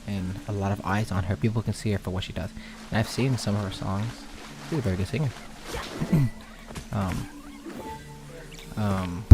and a lot of eyes on her, people can see her for what she does. And I've seen some of her songs. She's a very good singer. um, um,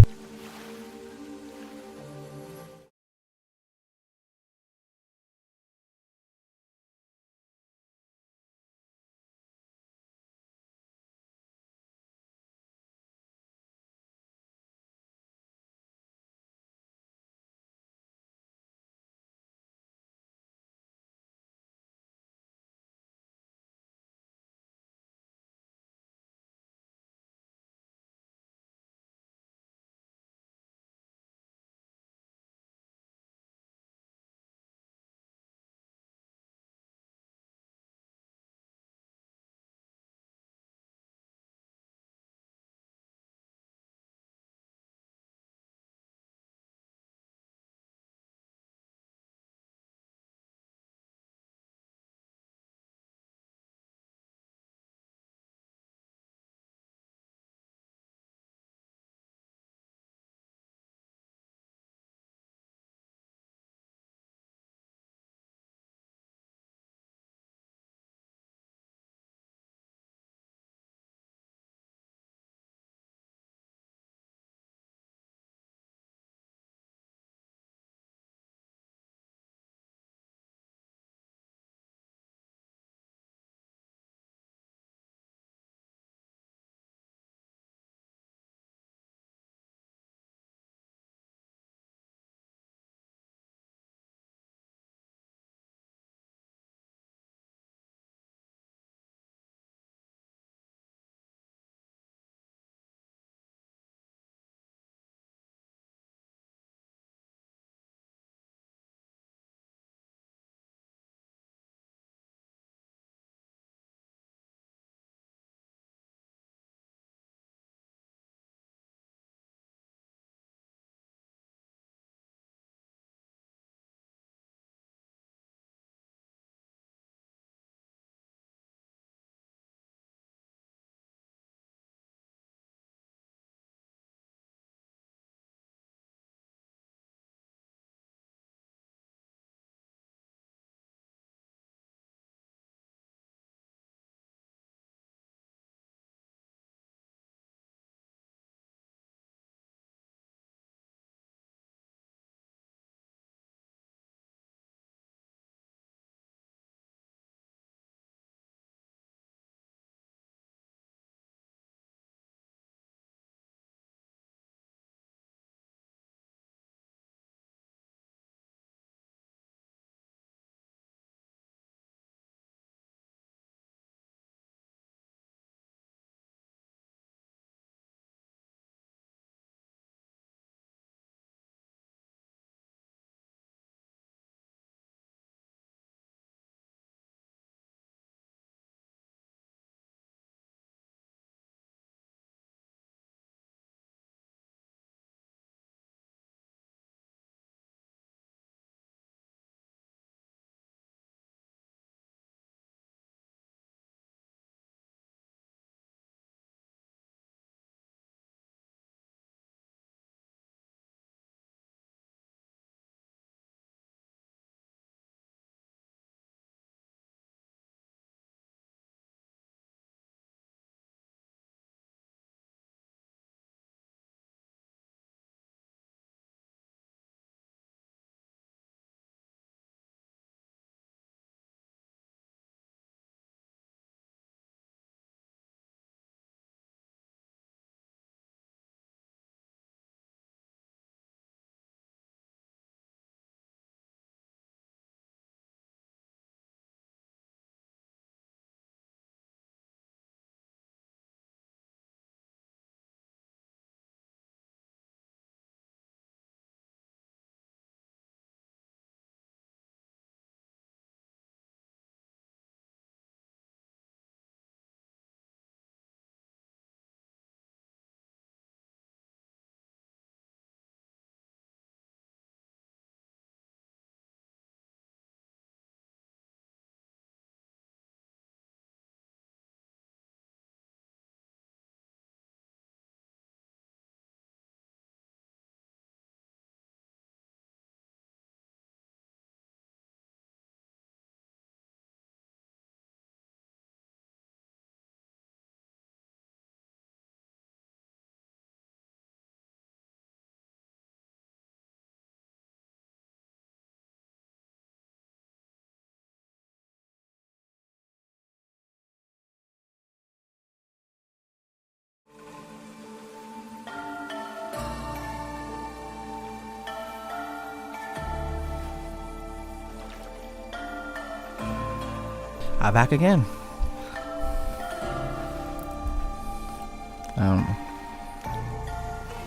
I'm back again.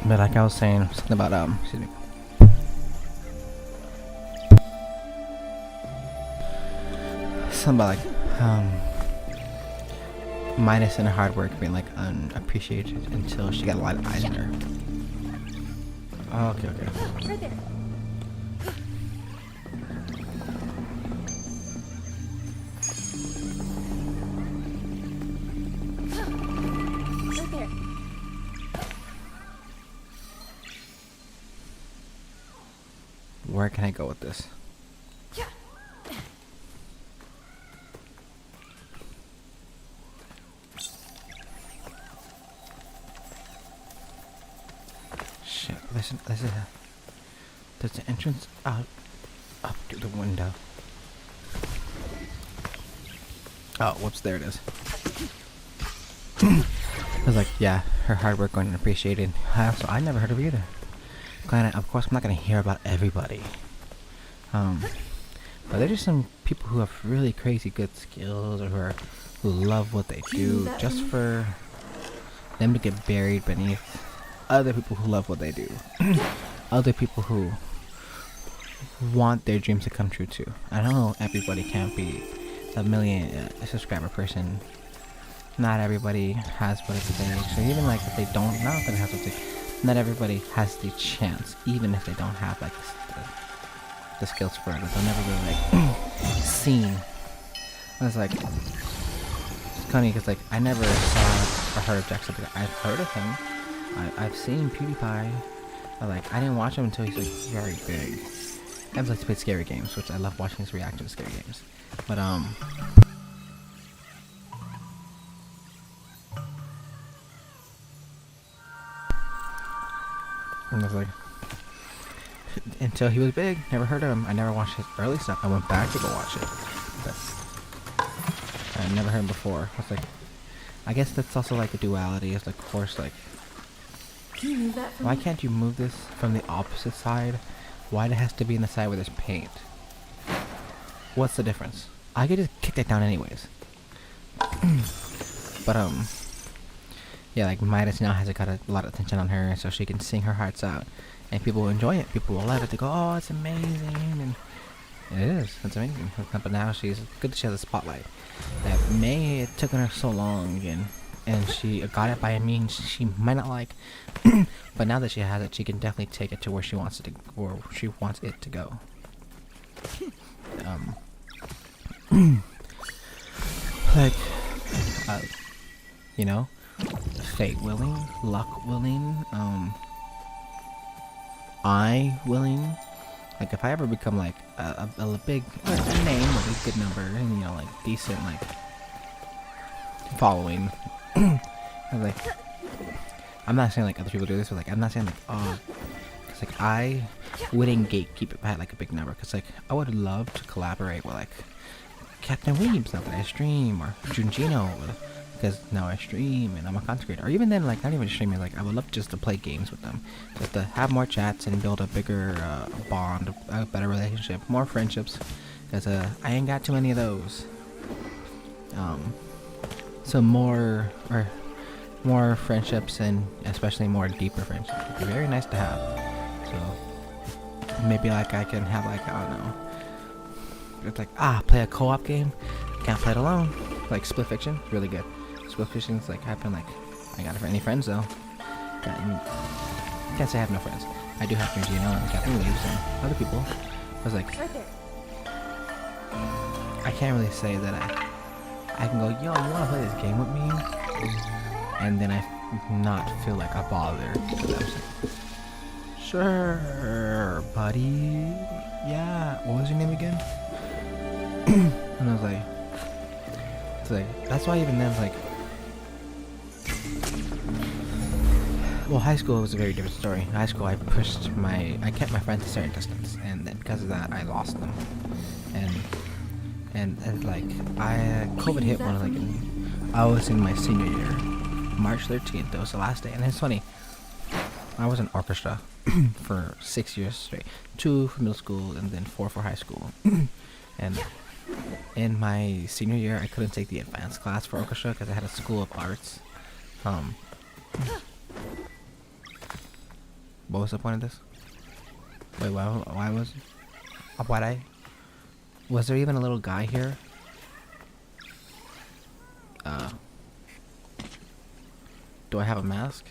But like I was saying, something about excuse me. Something about like Midas and her hard work being like unappreciated until she got a lot of eyes on her. Oh, okay. Right there. Right there. Where can I go with this? Shit, there's an entrance out up to the window. Oh, whoops, there it is. I was like, yeah, her hard work going unappreciated. I never heard of her either. Of course, I'm not gonna hear about everybody. But there's just some people who have really crazy good skills, or who love what they do, just for them to get buried beneath other people who love what they do. Other people who want their dreams to come true too. I know everybody can't be a million subscriber person. Not everybody has what it takes. So even like if they don't, not everybody has what it takes. Not everybody has the chance, even if they don't have like the skills for it. They'll never really like seen. I was like, it's funny because like I never saw or heard of Jacksepticeye. I've heard of him. I've seen PewDiePie. But like I didn't watch him until he's like very big. I like to play scary games, which I love watching his reaction to scary games. But and I was like, until he was big, never heard of him. I never watched his early stuff. I went back to go watch it, but I never heard him before. I was like, I guess that's also like a duality. It's like, of course, like, Can you move that for why me? can't you move this from the opposite side? Why it has to be in the side where there's paint? What's the difference? I could just kick that down anyways. But yeah, like Midas now has got a lot of attention on her, so she can sing her hearts out, and people will enjoy it. People will love it. They go, "Oh, it's amazing," and it is. It's amazing. But now she's good that she has a spotlight. That it took her so long, and she got it by a means she might not like, but now that she has it, she can definitely take it to where she wants it to, or she wants it to go. Like, you know, fate willing, luck willing, I willing. Like, if I ever become like a big name with a good number and, you know, like decent like following, I'm like, I'm not saying like other people do this, but like I'm not saying like, oh, because like I wouldn't gatekeep if I had like a big number, because like I would love to collaborate with like Captain Weebs, not that I stream, or Junjino, because now I stream and I'm a content creator. Or even then, like, not even streaming, like, I would love just to play games with them. Just to have more chats and build a bigger bond, a better relationship, more friendships. Because I ain't got too many of those. So more friendships, and especially more deeper friendships, would be very nice to have. So maybe like I can have like, I don't know, it's like, play a co-op game. Can't play it alone. Like Split Fiction, really good. Split Fiction's like, I've been like, I got it for any friends though. Can't say I have no friends. I do have friends, you know, and Captain Weebs and other people. I was like, Right there. I can't really say that I can go, yo, you wanna play this game with me? And then I not feel like a bother. So I was like, sure, buddy. Yeah, what was your name again? And I was like, it's like, that's why even then, like, well, high school was a very different story. In high school, I kept my friends a certain distance, and then because of that, I lost them. And like, COVID hit one, like, I was in my senior year, March 13th, that was the last day, and it's funny, I was in orchestra for 6 years straight, 2 for middle school, and then 4 for high school, and in my senior year, I couldn't take the advanced class for orchestra because I had a school of arts. What was the point of this? Wait, why was there even a little guy here? Do I have a mask?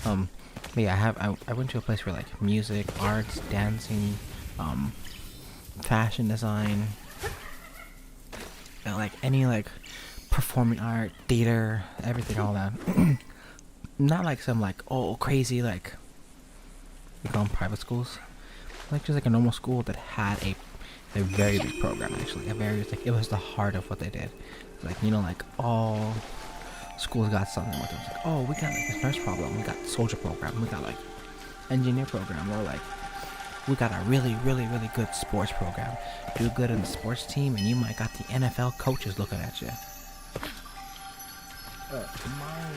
But yeah, I went to a place for like music, arts, dancing, fashion design, and like any like performing art, theater, everything, all that. Not like some like crazy like we call them private schools, like just like a normal school that had a very big program actually. It was the heart of what they did. Like like all schools got something with them. It's like, we got like this nurse program, we got soldier program, we got like engineer program, or like we got a really good sports program. Do good in the sports team and you might got the NFL coaches looking at you. My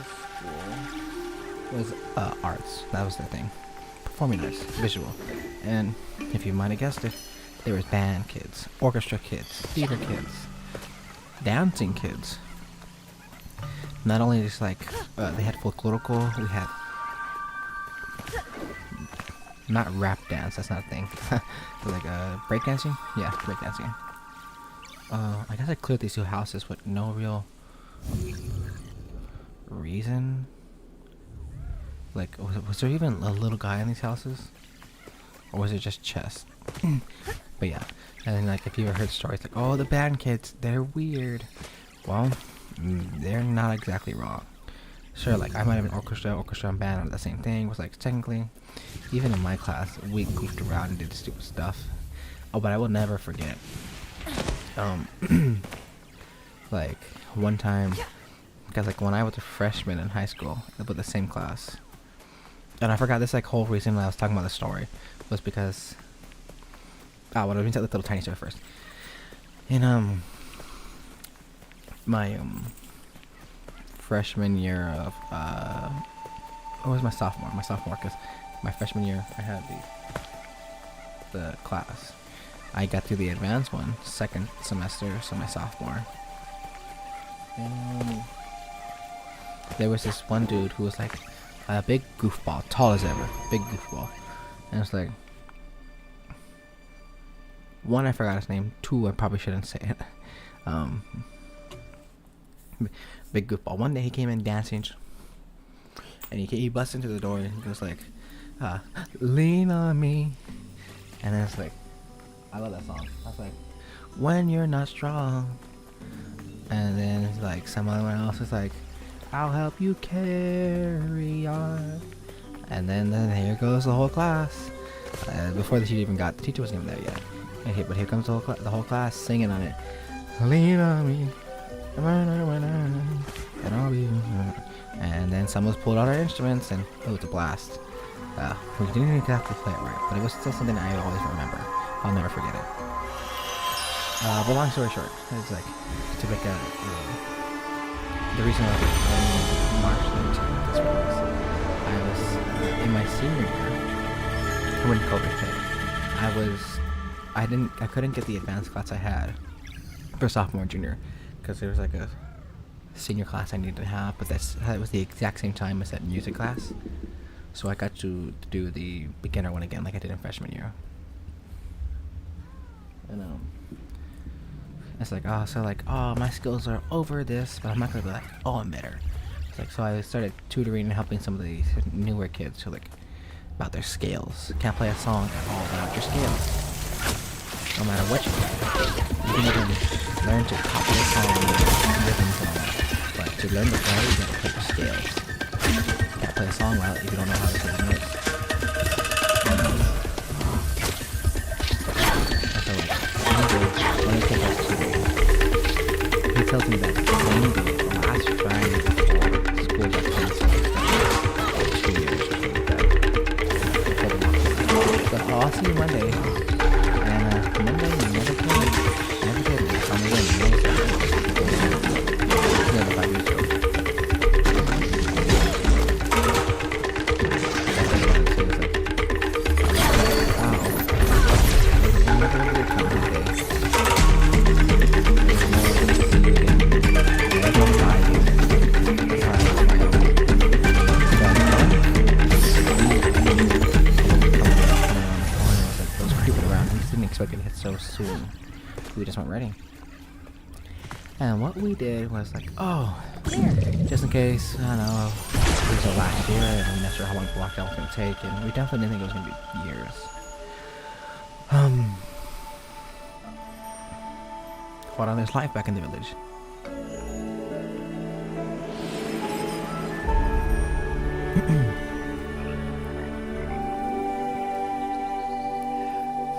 school was arts. That was the thing. Performing arts, visual. And if you might have guessed it, there was band kids, orchestra kids, theater kids, dancing kids. Not only just like they had folklorical, we had not rap dance. That's not a thing. Like breakdancing. Yeah, breakdancing. I guess I cleared these two houses with no real reason. Like, was there even a little guy in these houses, or was it just chest? But yeah, and then like if you ever heard stories like, the band kids, they're weird. Well, they're not exactly wrong. Sure, like I might have been orchestra and band are the same thing. Was like technically, even in my class, we goofed around and did stupid stuff. But I will never forget. Like one time, because like when I was a freshman in high school, with the same class, and I forgot this like whole reason I was talking about the story was because. Let me tell the little tiny story first. In my freshman year of it was my sophomore because my freshman year I had the class. I got through the advanced one second semester, so my sophomore. And there was this one dude who was like a big goofball, tall as ever, big goofball, and it's like. One, I forgot his name. Two, I probably shouldn't say it. Big goofball. One day he came in dancing, and he busts into the door and he goes like, "Lean on me," and then it's like, I love that song. I was like, "When you're not strong," and then it's like someone else is like, "I'll help you carry on," and then here goes the whole class. Before the teacher wasn't even there yet. Okay, but here comes the whole class singing on it. Lean on me, and I'll be. And then someone pulled out our instruments, and it was a blast. We didn't exactly play it right, but it was still something I always remember. I'll never forget it. But long story short, it's like to make the reason I was March 13th this was I was in my senior year when COVID hit. I couldn't get the advanced class I had for sophomore and junior because there was like a senior class I needed to have, but that was the exact same time as that music class, so I got to do the beginner one again like I did in freshman year. And it's like my skills are over this, but I'm not gonna be like I'm better. It's like, so I started tutoring and helping some of the newer kids who like about their scales. Can't play a song at all without your scales. No matter what you play, you can even learn to copy a song with rhythms and all that. But to learn to play, you gotta play your scales. You can't play a song well if you don't know how to play the notes. And so when he takes us to, he tells me that maybe the last Friday before school got canceled, 2 years or something like that. But I'll see you Monday. Monday, never came. Never did. I'm again. Never 5 years ago. Wow. what we did was like, oh, Here. just in case, I don't know, it was the last year, and I'm not sure how long the lockdown was gonna take, and we definitely didn't think it was gonna be years. Hold on, there's life back in the village.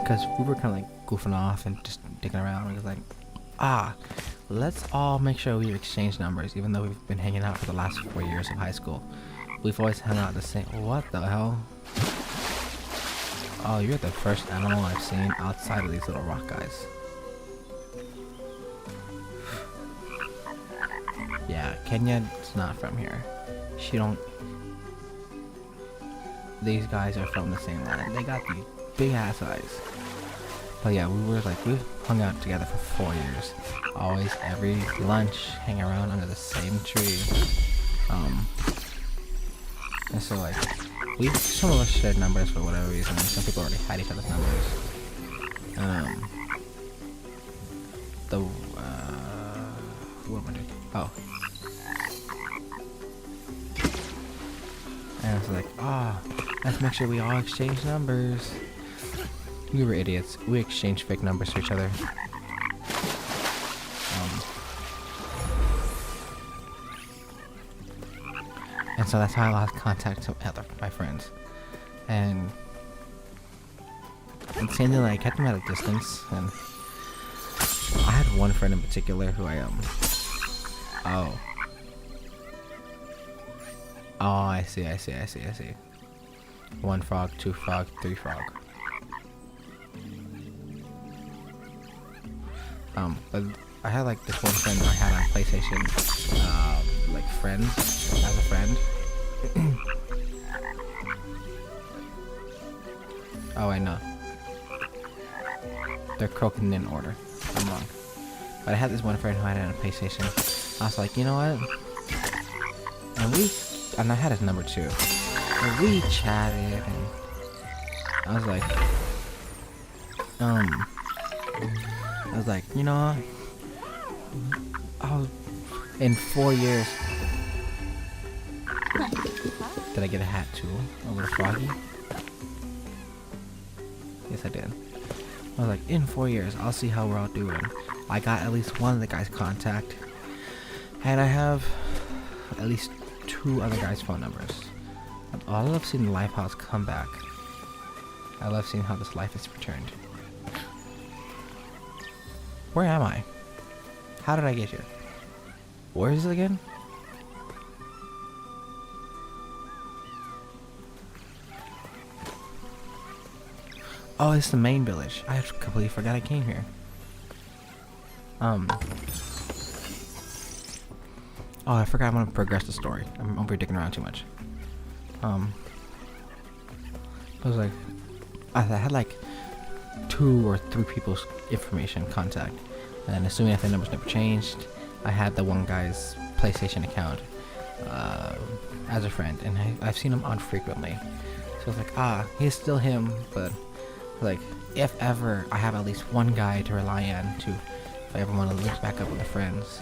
Because we were kind of like goofing off and just digging around. We was like, let's all make sure we exchange numbers, even though we've been hanging out for the last 4 years of high school. We've always hung out the same. What the hell? Oh, you're the first animal I've seen outside of these little rock guys. Yeah, Kenya's not from here. She don't. These guys are from the same land. They got these big ass eyes. But yeah, we've hung out together for 4 years. Always, every lunch, hang around under the same tree. And so like, some of us shared numbers for whatever reason. Some people already had each other's numbers. What am I doing? Oh. And it's like, let's make sure we all exchange numbers. We were idiots. We exchanged fake numbers to each other. And so that's how I lost contact with my friends. And it seemed like I kept them at a distance. And I had one friend in particular who Oh, I see. 1 frog, 2 frog, 3 frog. But I had like this one friend that I had on PlayStation, like friends, as a friend. Oh, I know. They're croaking in order. I'm wrong. But I had this one friend who I had on PlayStation. I was like, you know what? And I had his number too. And we chatted, and I was like, you know what? In 4 years. Did I get a hat too? A little froggy? Yes, I did. I was like, in 4 years, I'll see how we're all doing. I got at least one of the guys' contact, and I have at least 2 other guys' phone numbers. I love seeing the Lifehouse come back. I love seeing how this life is returned. Where am I? How did I get here? Where is it again? Oh, it's the main village. I completely forgot I came here. Oh, I forgot I want to progress the story. I'm over digging around too much. I was like, I had like 2 or 3 people's information contact, and assuming that the numbers never changed, I had the one guy's PlayStation account as a friend, and I've seen him on frequently. So I was like, he's still him, but like, if ever I have at least one guy to rely on if I ever want to link back up with the friends,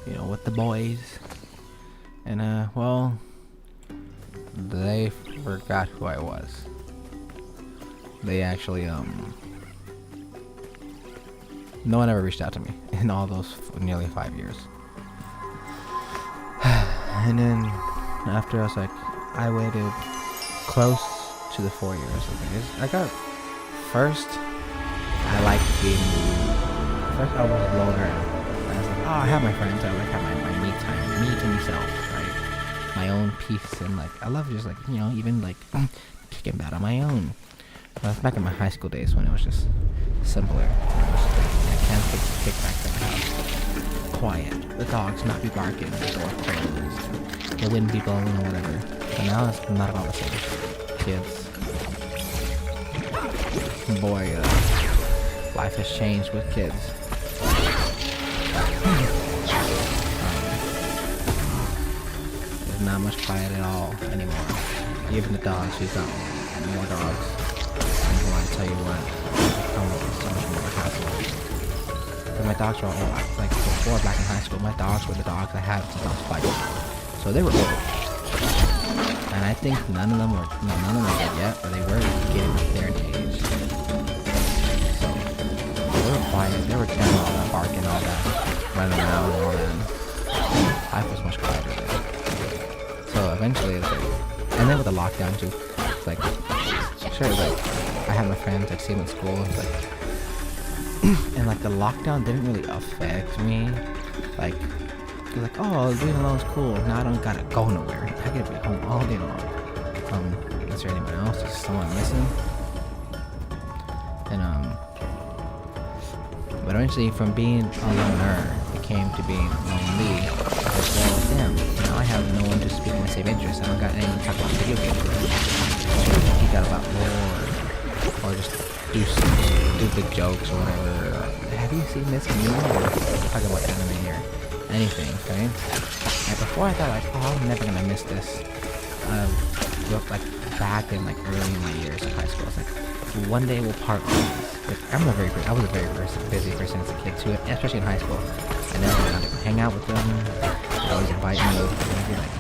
you know, with the boys. And well, they forgot who I was. They actually no one ever reached out to me in all those nearly 5 years. And then after, I was like, I waited close to the 4 years. Okay, I got first. I liked being. First, I was a loner. I was like, I have my friends. I like have my me time, me to myself, right? My own peace, and like I love just like, you know, even like kicking back on my own. Well, that's back in my high school days when it was just simpler. I can't kick back to my house. Quiet. The dogs not be barking. The door closed. The wind be blowing or whatever. But now it's not at all the same. Kids. Boy, life has changed with kids. There's not much quiet at all anymore. Even the dogs, we've got more dogs. And I tell you what, it's so much more hassle. But my dogs are all like before back in high school, my dogs were the dogs I had since I was 5. So they were old. And I think none of them were dead yet, but they were getting up there in age. So they were quiet. They were down all that barking, all that, running around and all that. Life was much quieter there. So eventually, it's like, and then with the lockdown too, it's like, sure, like, I had my friends, I'd see them in school, it's like, and like the lockdown didn't really affect me. Like, you're like, oh, being alone is cool. Now I don't gotta go nowhere. I get to be home all day long. Is there anyone else? Is someone missing? And but eventually, from being a loner, it came to being lonely. Like, well, damn, now I have no one to speak my same interests. I don't got anyone to talk about video games with. He got about lore, or just do stupid jokes or whatever. Have you seen this meme? Or talk about anime or anything, okay? And before I thought like, oh, I'm never gonna miss this. Like back in like early in my years of high school, I was like, one day we'll part ways. Like, I was a very busy person as a kid too, especially in high school. I never got to hang out with them. They always invite me, and I'd be like,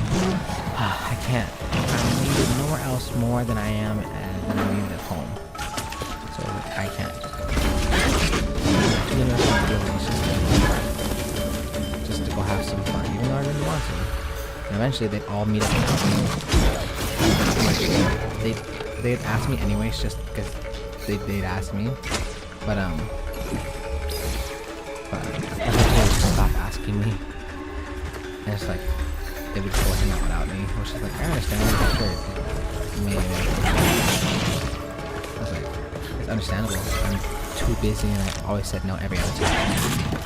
I can't. I'm needed nowhere else more than I am, and than I'm needed at home. So like, I can't. You know, just to go have some fun, even though I really want to. And eventually, they'd all meet up and help me. They'd ask me anyways, just because they'd ask me. But eventually they would stop asking me. And it's like, they would go hang out without me, which is like, I understand, I'm sure. I was like, it's understandable. I'm too busy and I always said no every other time.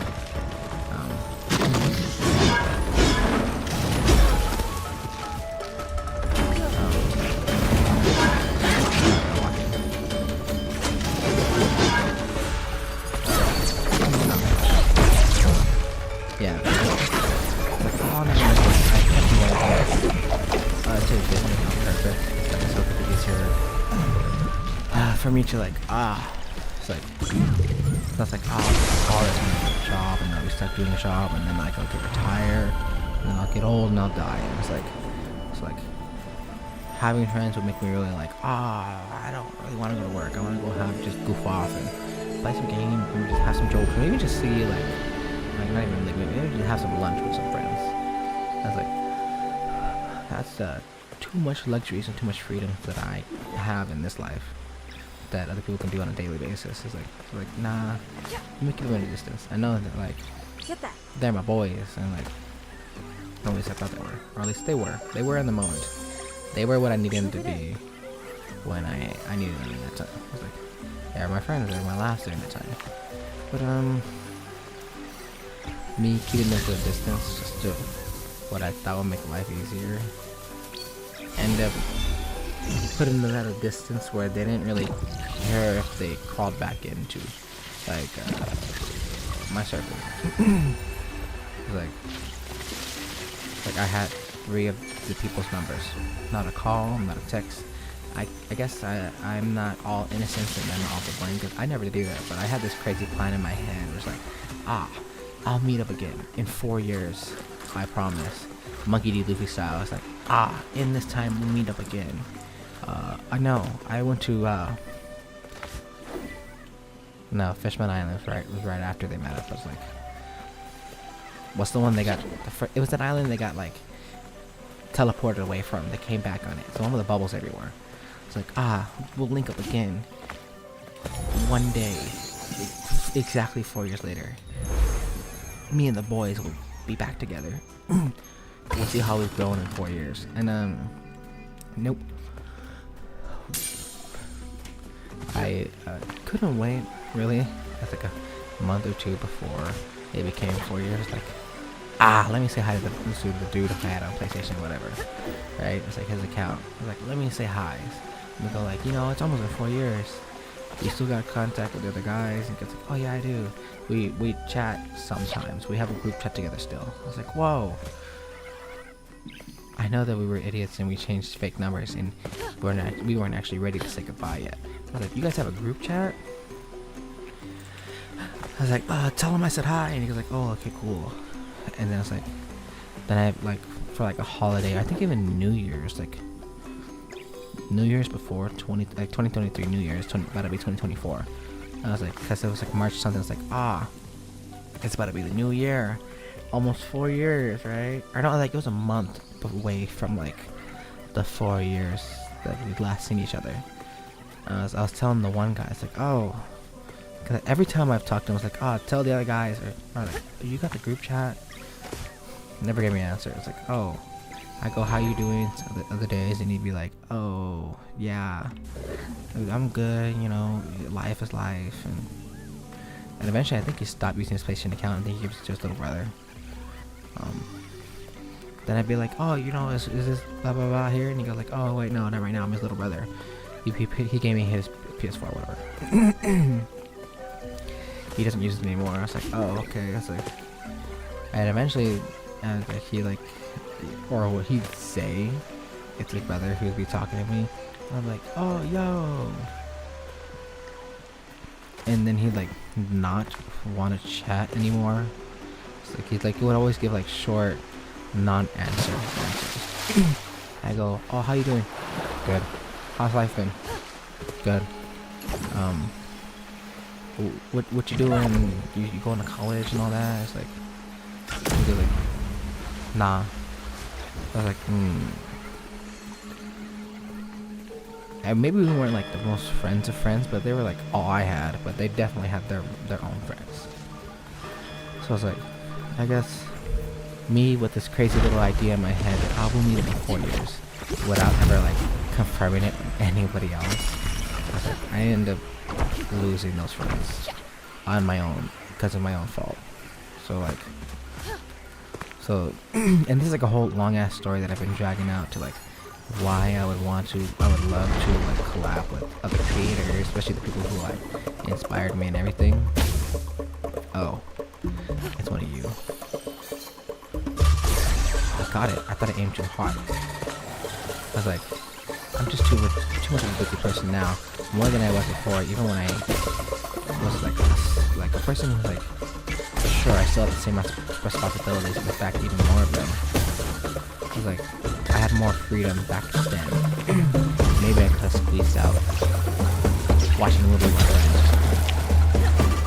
Yeah. Like, oh no, I kept to Disney on purpose. Like, so it could be easier for me to like, it's like, that's like, all this job, and I'll be stuck doing the job, and then like I'll get retired, and then I'll get old and I'll die. And it's like having friends would make me really like, I don't really want to go to work. I want to go just goof off and play some games, and just have some jokes, maybe just see like not even like maybe just have some lunch with some friends. That's like, that's too much luxuries and too much freedom that I have in this life that other people can do on a daily basis. It's like nah, let me keep them at a distance. I know that like they're my boys, and like at least I thought they were, or at least they were in the moment. They were what I needed them to be when I needed them at that time. It's like, yeah, my friends are my last during that time. But me keeping them to a distance just to what I thought would make life easier, end up putting them at a distance where they didn't really care if they crawled back into like my circle. like I had 3 of the people's numbers, not a call, not a text. I guess I'm not all innocent and I'm all to blame because I never did that, but I had this crazy plan in my head. It was like, I'll meet up again in 4 years, I promise. Monkey D. Luffy style. It's like, in this time we'll meet up again. I know. I went to no, Fishman Island was right after they met up. I was like, what's the one they got? It was an island they got like teleported away from. They came back on it. It's the one with the bubbles everywhere. It's like, we'll link up again one day, exactly 4 years later. Me and the boys will be back together. We'll see how we've grown in 4 years. And nope. I couldn't wait really. That's like a month or 2 before it became 4 years. Like, let me say hi to the dude I had on PlayStation, whatever. Right? It's like his account. It's like, let me say hi. And we go like, it's almost been 4 years. You still got contact with the other guys? And it's like, oh yeah, I do. We chat sometimes. We have a group chat together still. I was like, whoa. I know that we were idiots and we changed fake numbers and we weren't actually ready to say goodbye yet. I was like, you guys have a group chat? I was like, tell him I said hi, and he was like, oh, okay, cool. And then I was like, then I like for like a holiday, I think even New Year's, like New Year's before 2023 New Year's, about to be 2024. And I was like, because it was like March something. It's like, it's about to be the new year, almost 4 years, right? Or not, like it was a month away from like the 4 years that we'd last seen each other. I was telling the one guy, it's like, oh, because every time I've talked to him, it's like, oh, tell the other guys, or like, you got the group chat? Never gave me an answer. It's like, oh, I go, how you doing? Other days, and he'd be like, oh, yeah, I'm good, you know, life is life, and eventually I think he stopped using his PlayStation account. I think he gives it to his little brother. Then I'd be like, oh, you know, is this blah blah blah here? And he goes like, oh wait, no, not right now. I'm his little brother. He gave me his PS4, whatever. He doesn't use it anymore. I was like, oh, okay. I was like, and eventually, he like, or what he'd say, it's his brother who would be talking to me. I'm like, oh, yo. And then he'd like not want to chat anymore. It's like he would always give like short, non-answer answers. I go, oh, how you doing? Good. How's life been? Good. What you doing? You going to college and all that? It's like, he'd be like, nah. I was like, And maybe we weren't like the most friends of friends, but they were like all I had. But they definitely had their own friends. So I was like, I guess me with this crazy little idea in my head that I'll meet in 4 years without ever like confirming it with anybody else. I was like, I end up losing those friends on my own because of my own fault. And this is like a whole long ass story that I've been dragging out to like why I would love to like collab with other creators, especially the people who like inspired me and everything. Oh, it's one of you. I got it. I thought I aimed too hard. I was like, I'm just too much of a busy person now, more than I was before. Even when I was like a person who's like, sure, I still have the same responsibilities, in fact, even more of them. I was like, I had more freedom back then. Maybe I could have squeezed out watching a movie with my friends.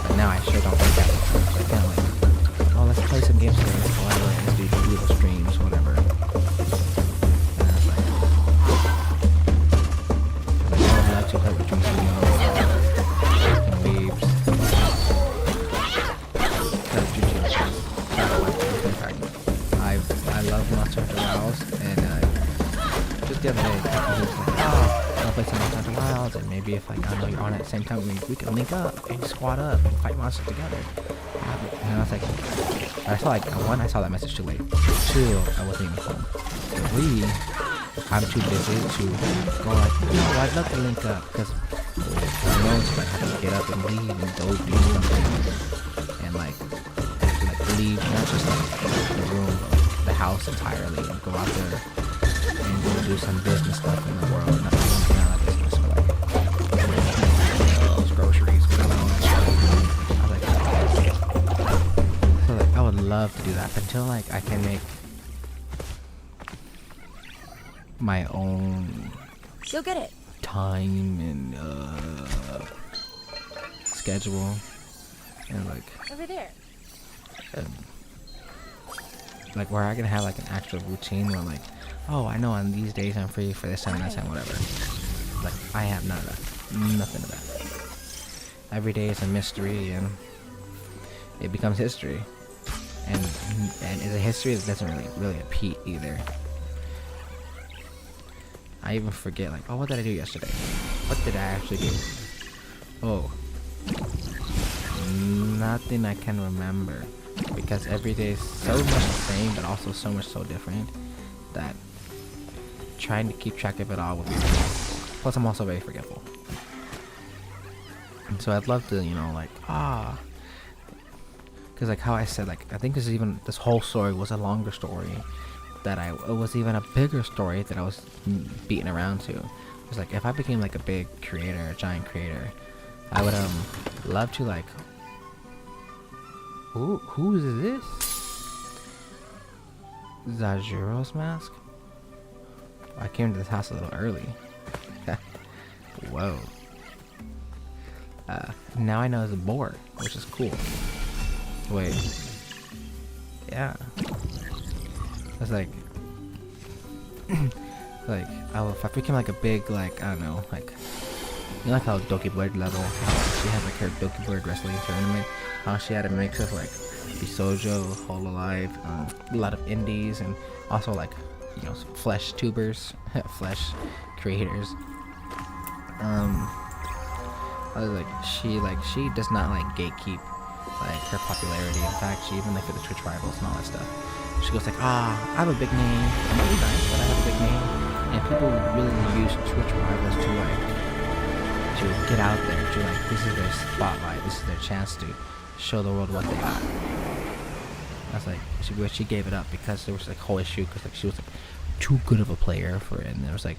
But now I sure don't think that. So I can't like, oh, let's play some games today, let's go out and do little streams, whatever. And I was like, oh, I like to play with drinks and weaves. I love Monster Hunter Wilds, and just the other day, he was like, oh, I'll play some Monster Hunter Wilds, and maybe if like, I know you're on at the same time, we can link up and squad up and fight monsters together. And I was like, I saw that message too late. 2, I wasn't even home. 3, I'm too busy to go like, no, I'd love to link up, because who knows if I have to get up and leave and go do something, and like leave, not just like the room, but the house entirely, and go out there and go do some business stuff in the world. Not business, but like groceries, whatever. I would love to do that until like I can make my own Go get it. time and schedule, and like Over there. Like where I can have like an actual routine where like, oh, I know on these days I'm free for this time, that time, whatever. Like I have none of that, nothing of that. Every day is a mystery, and it becomes history, and it's a history that doesn't really repeat either. I even forget like, oh, what did I do yesterday? What did I actually do? Oh, nothing I can remember. Because every day is so much the same, but also so much so different that trying to keep track of it all would be tough. Plus, I'm also very forgetful. And so I'd love to, you know, like, because like how I said, like, I think this whole story was a longer story it was even a bigger story that I was beating around to. It was like, if I became like a big creator, a giant creator, I would love to like Who is this? Zajuro's mask? I came to this house a little early. Whoa. Now I know it's a board, which is cool. Wait. Yeah. It's like... like, if I became like a big, like, I don't know, like... You know, like how Doki Bird level, how she has like her Doki Bird wrestling tournament, how she had a mix of like Bisojo, Hololive, a lot of indies, and also like, you know, flesh tubers, flesh creators. I was like, she does not like gatekeep like her popularity. In fact, she even like for the Twitch rivals and all that stuff. She goes like, I have a big name. I'm really nice, but I have a big name, and people really use Twitch rivals to like. To get out there, to like, this is their spotlight, this is their chance to show the world what they are. That's like, she gave it up because there was like whole issue because like she was like too good of a player for it, and there was like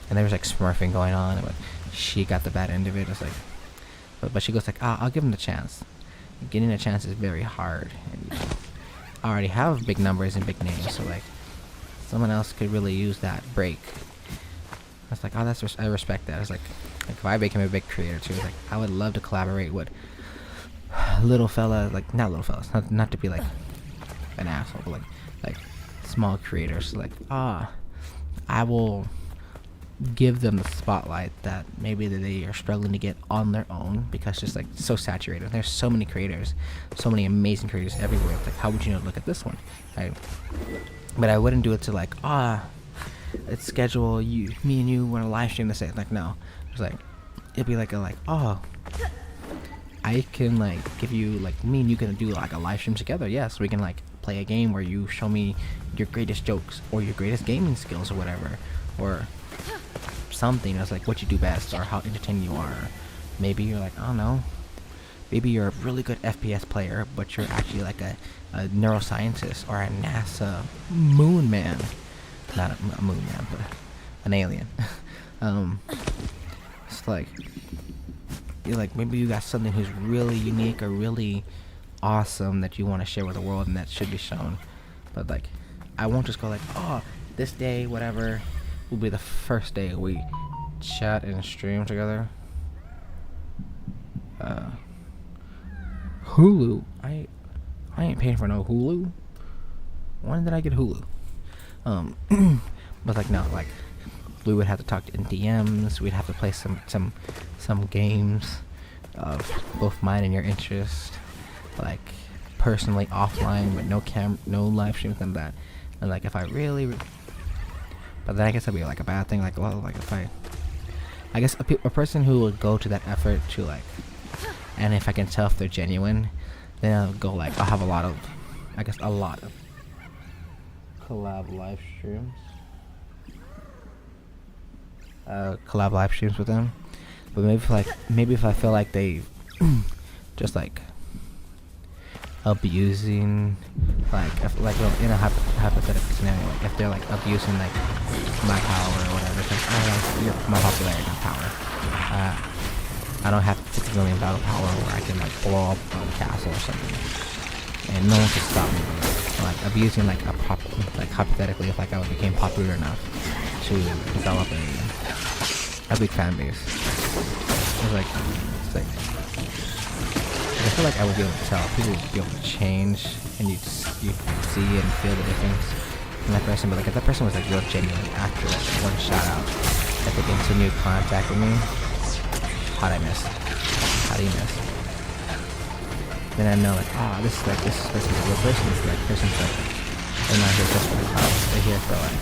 smurfing going on, but she got the bad end of it. It's like, but she goes like, I'll give him the chance. Getting a chance is very hard, and I already have big numbers and big names, so like someone else could really use that break. I was like, I respect that. It's like if I became a big creator too, like I would love to collaborate with little fella, like not little fellas, not to be like an asshole, but like small creators. Like I will give them the spotlight that maybe they are struggling to get on their own because just like so saturated. There's so many creators, so many amazing creators everywhere. It's like, how would you know to look at this one? But I wouldn't do it to like it's schedule me and you want to live stream this. Like no, it's like it'd be like I can like give you like me and you can do like a live stream together. Yes, we can like play a game where you show me your greatest jokes or your greatest gaming skills or whatever, or something that's like what you do best or how entertaining you are. Maybe you're like, I don't know, maybe you're a really good FPS player, but you're actually like a neuroscientist or a NASA moon man. Not a moon man, but an alien. It's like you're like, maybe you got something who's really unique or really awesome that you want to share with the world, and that should be shown. But like, I won't just go like, this day, whatever, will be the first day we chat and stream together. Hulu. I ain't paying for no Hulu. When did I get Hulu? But like no, like we would have to talk in DMs. We'd have to play some games of both mine and your interest, like personally offline with no live streams and that. And like if I really, but then I guess that'd be like a bad thing. Like well, like if I guess a person who would go to that effort to like, and if I can tell if they're genuine, then I'll go like I'll have a lot of collab live streams. Collab live streams with them, but maybe if I feel like they just like abusing, like if, like in a hypothetical scenario, like if they're like abusing like my power or whatever, it's like you're my popularity, not power. I don't have $50 million power where I can like blow up a castle or something, and no one can stop me. Like abusing like hypothetically, if like I became popular enough to develop a big fan base. It's like I feel like I would be able to tell. People would be able to change, and you see and feel the difference in that person. But like if that person was like real genuine after like one shout out, if they continued contacting me, how'd I miss? How do you miss? Then I know like, this is a real person. This is like person's like, they're not here just for the clout. They're here for like,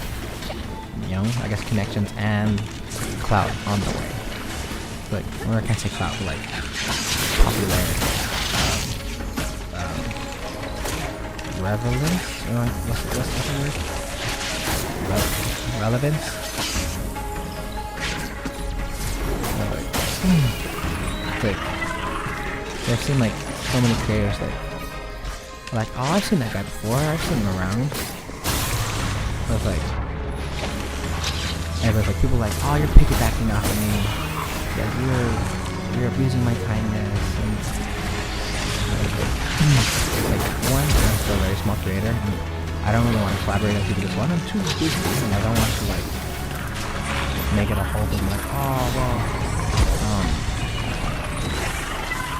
you know, I guess connections and clout on the way. Like, or I can't say clout, but like popularity, relevance. What's the word? Relevance. Like, I've seen like so many creators that are like, I've seen that guy before, I've seen him around. I was like, everyone's like, people like, you're piggybacking off of me, yeah, you're abusing my kindness, and like one, I'm still a very small creator, and I don't really want to collaborate with people because one, I'm too busy, and I don't want to like make it a whole thing like, oh well,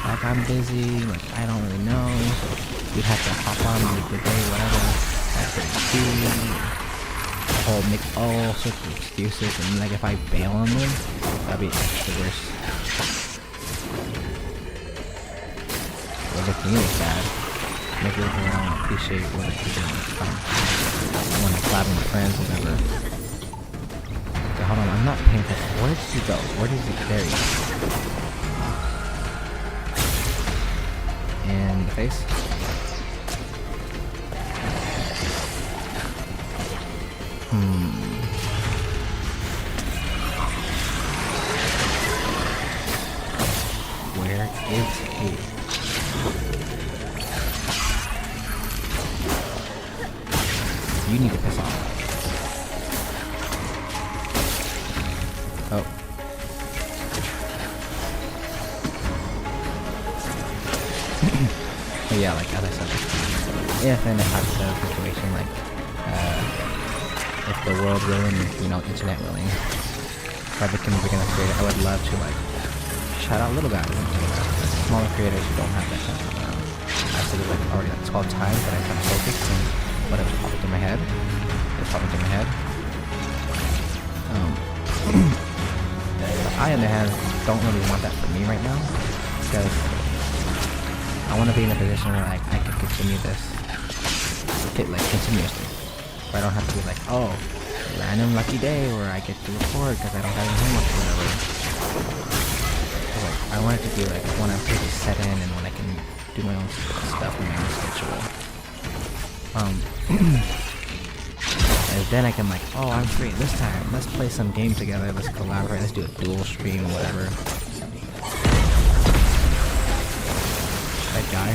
like I'm busy, like I don't really know, so you'd have to hop on the day, whatever. That's whole make all sorts of excuses, and like if I bail on them, that'd be extra worse. Well, the community is bad. Make it don't appreciate what I'm doing. I want to collab with my friends, whatever. Okay, hold on, I'm not paying attention. Where did he go? Where did he? There he is. And the face. Where is he? You need to piss off. Oh. But yeah, like as I said, if in a hypothetical situation, like if the world willing, you know, internet willing, if I become a big enough creator, I would love to like shout out little guys, smaller creators who don't have that kind of I said it like already, it's called time, but I kind of focus on whatever popped into my head. It popped into my head. I, on the hand, don't really want that for me right now, because I want to be in a position where like I can continue this, like continuously. Where I don't have to be like, oh, random lucky day where I get to record because I don't have any homework or whatever. Like, I want it to be like when I'm pretty set in and when I can do my own stuff in my own schedule. And then I can like, oh, I'm free this time. Let's play some game together. Let's collaborate. Let's do a dual stream, whatever. That guy.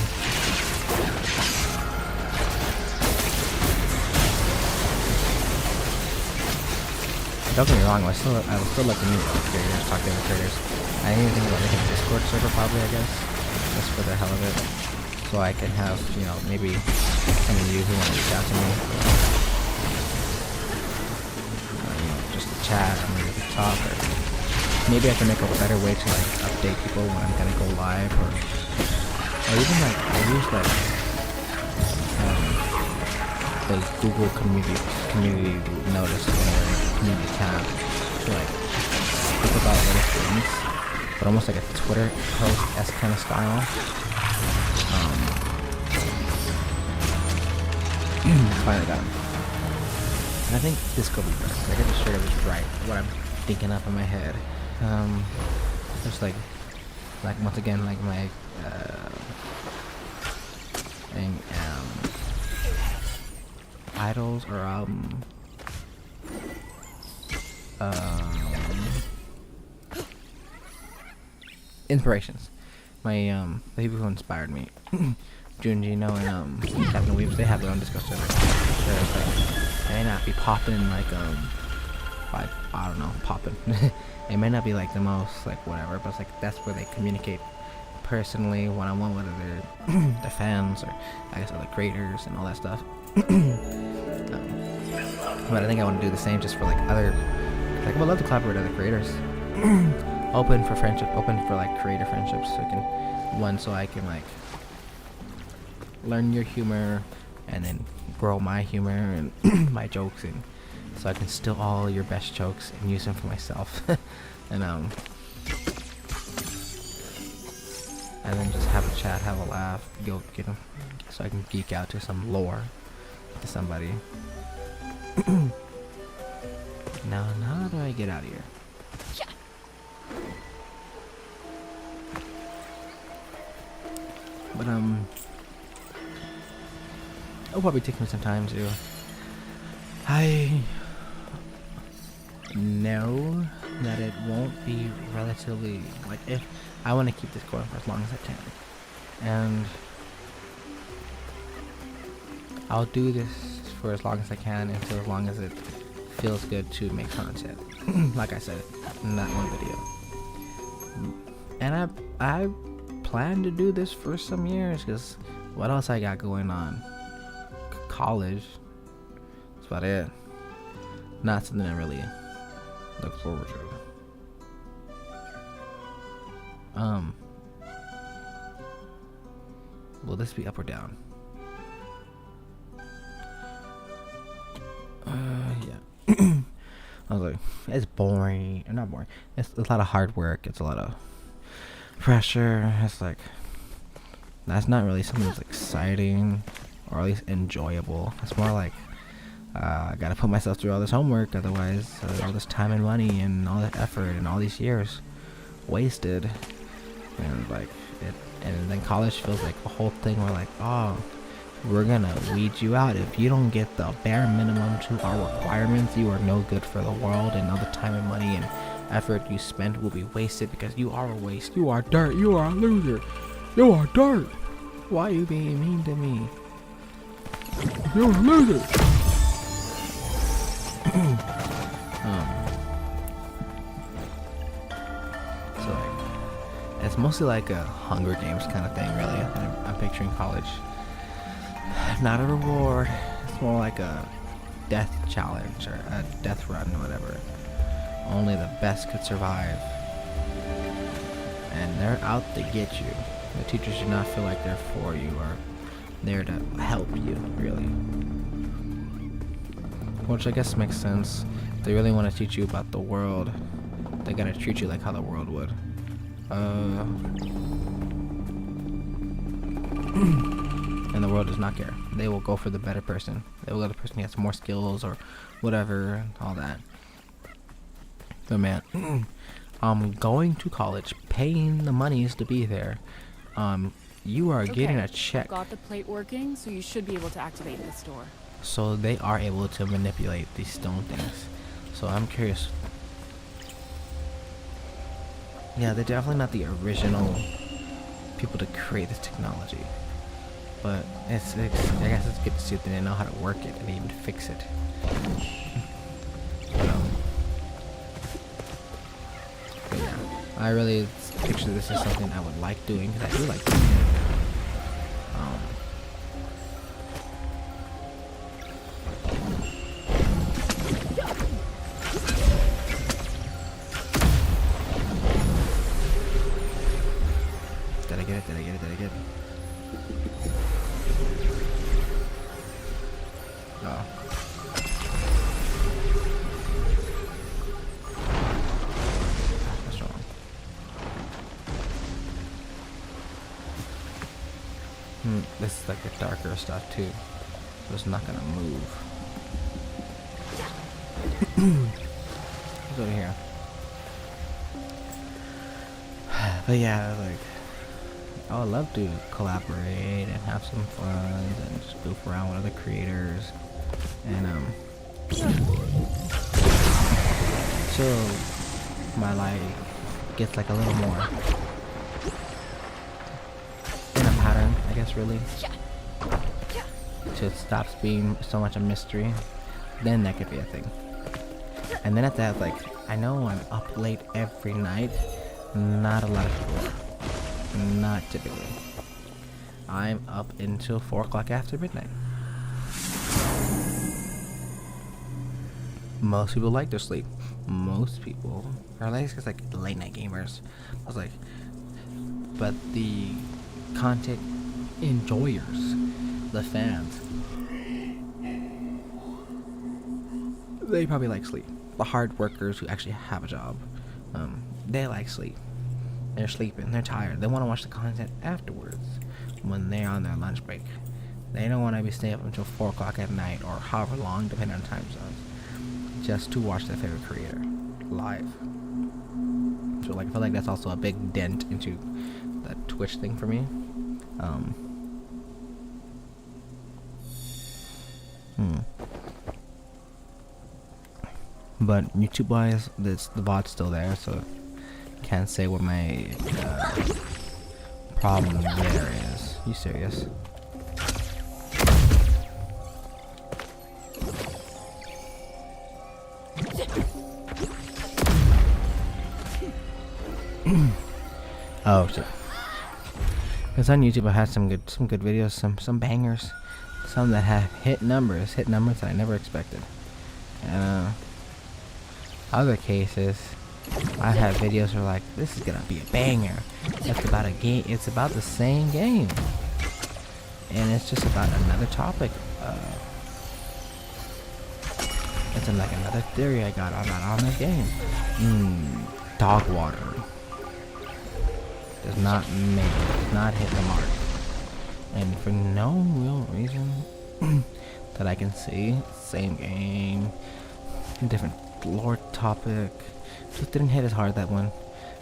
Don't get me wrong, I would still like to meet other creators, talk to other creators. I didn't even think about making a Discord server probably, I guess. Just for the hell of it. So I can have, you know, maybe some of you who want to reach out to me. You know, just to chat, or maybe we can talk, or maybe I can make a better way to like update people when I'm gonna go live, or even like, I use like, the Google community notice, community tab to like think about other things, but almost like a Twitter post-esque kind of style. Finally got him. And I think this could be better. Like I just sure it was right what I'm thinking up in my head. Just like once again, like my thing, idols or inspirations. My the people who inspired me. Junjino and Captain Weaves, they have their own Discord server. They may not be popping like I don't know, popping. It may not be like the most like whatever, but it's like that's where they communicate personally, one-on-one with their fans or I guess other creators and all that stuff. But I think I want to do the same just for like other, like I would love to collaborate with other creators. Open for friendship, open for like creator friendships, so I can like learn your humor and then grow my humor and my jokes, and so I can steal all your best jokes and use them for myself. and then just have a chat, have a laugh, go get them, so I can geek out to some lore to somebody. Now how do I get out of here? But it'll probably take me some time to. I know that it won't be relatively like if I want to keep this going for as long as I can, and I'll do this for as long as I can until as long as it feels good to make content. Like I said in that one video, and I plan to do this for some years, because what else I got going on? College. That's about it. Not something I really look forward to. Will this be up or down? Yeah. I was like, it's boring. Or not boring. It's a lot of hard work. It's a lot of pressure. It's like, that's not really something that's exciting or at least enjoyable. It's more like, I gotta put myself through all this homework, otherwise all this time and money and all that effort and all these years wasted. And like it, and then college feels like a whole thing where like, oh, we're gonna weed you out. If you don't get the bare minimum to our requirements, you are no good for the world, and all the time and money and effort you spent will be wasted because you are a waste. You are dirt. You are a loser. You are dirt. Why are you being mean to me? You're a loser. So like, it's mostly like a Hunger Games kind of thing, really. I'm picturing college. Not a reward. It's more like a death challenge or a death run or whatever. Only the best could survive. And they're out to get you. The teachers should not feel like they're for you or there to help you, really. Which I guess makes sense. If they really want to teach you about the world, they gotta treat you like how the world would. And the world does not care. They will go for the better person. They will go for the person who has more skills or whatever, all that. But man, going to college, paying the monies to be there, you are getting a check. Got the plate working, so you should be able to activate this door. So they are able to manipulate these stone things. So I'm curious. Yeah, they're definitely not the original people to create this technology. But I guess it's good to see that they know how to work it and even fix it. But yeah, I really picture this as something I would like doing, because I do like doing it. Did I get it? Oh. What's wrong? This is like the darker stuff too, so it's not gonna move. What's over here? But yeah, like, I would love to collaborate and have some fun and just goof around with other creators, and so my life gets like a little more in a pattern, I guess, really. So it stops being so much a mystery. Then that could be a thing. And then at that, like, I know I'm up late every night. Not a lot of people are. Not typically. I'm up until 4 o'clock after midnight. Most people like their sleep. Most people are like late night gamers. I was like, but the content enjoyers, the fans, they probably like sleep. The hard workers who actually have a job, they like sleep. They're sleeping, they're tired, they want to watch the content afterwards when they're on their lunch break. They don't want to be staying up until 4 o'clock at night or however long, depending on time zones, just to watch their favorite creator live. So like, I feel like that's also a big dent into the Twitch thing for me. But YouTube wise, the bot's still there, so can't say what my problem there is. You serious? Oh shit. Because on YouTube I had some good videos, some bangers, some that have hit numbers that I never expected. And other cases, I have videos where like, this is gonna be a banger. It's about a game. It's about the same game, and it's just about another topic. It's like another theory I got on this game. Dog water does not hit the mark, and for no real reason that I can see. Same game, different lore topic, just didn't hit as hard, that one.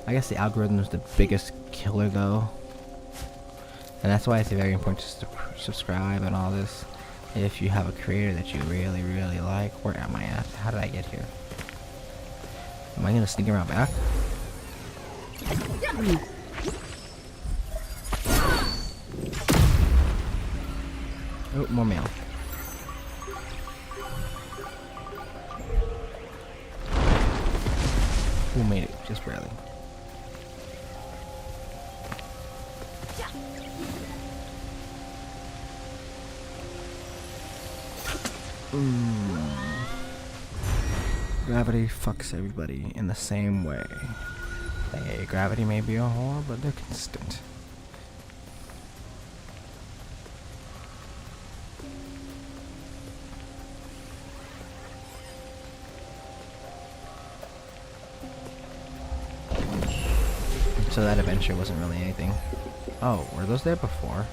I guess the algorithm is the biggest killer though, and that's why it's very important to subscribe and all this. If you have a creator that you really like. Where am I at? How did I get here? Am I gonna sneak around back? Oh, more mail. Who made it? Just barely. Gravity fucks everybody in the same way. Hey, gravity may be a whore, but they're constant. So that adventure wasn't really anything. Oh, were those there before?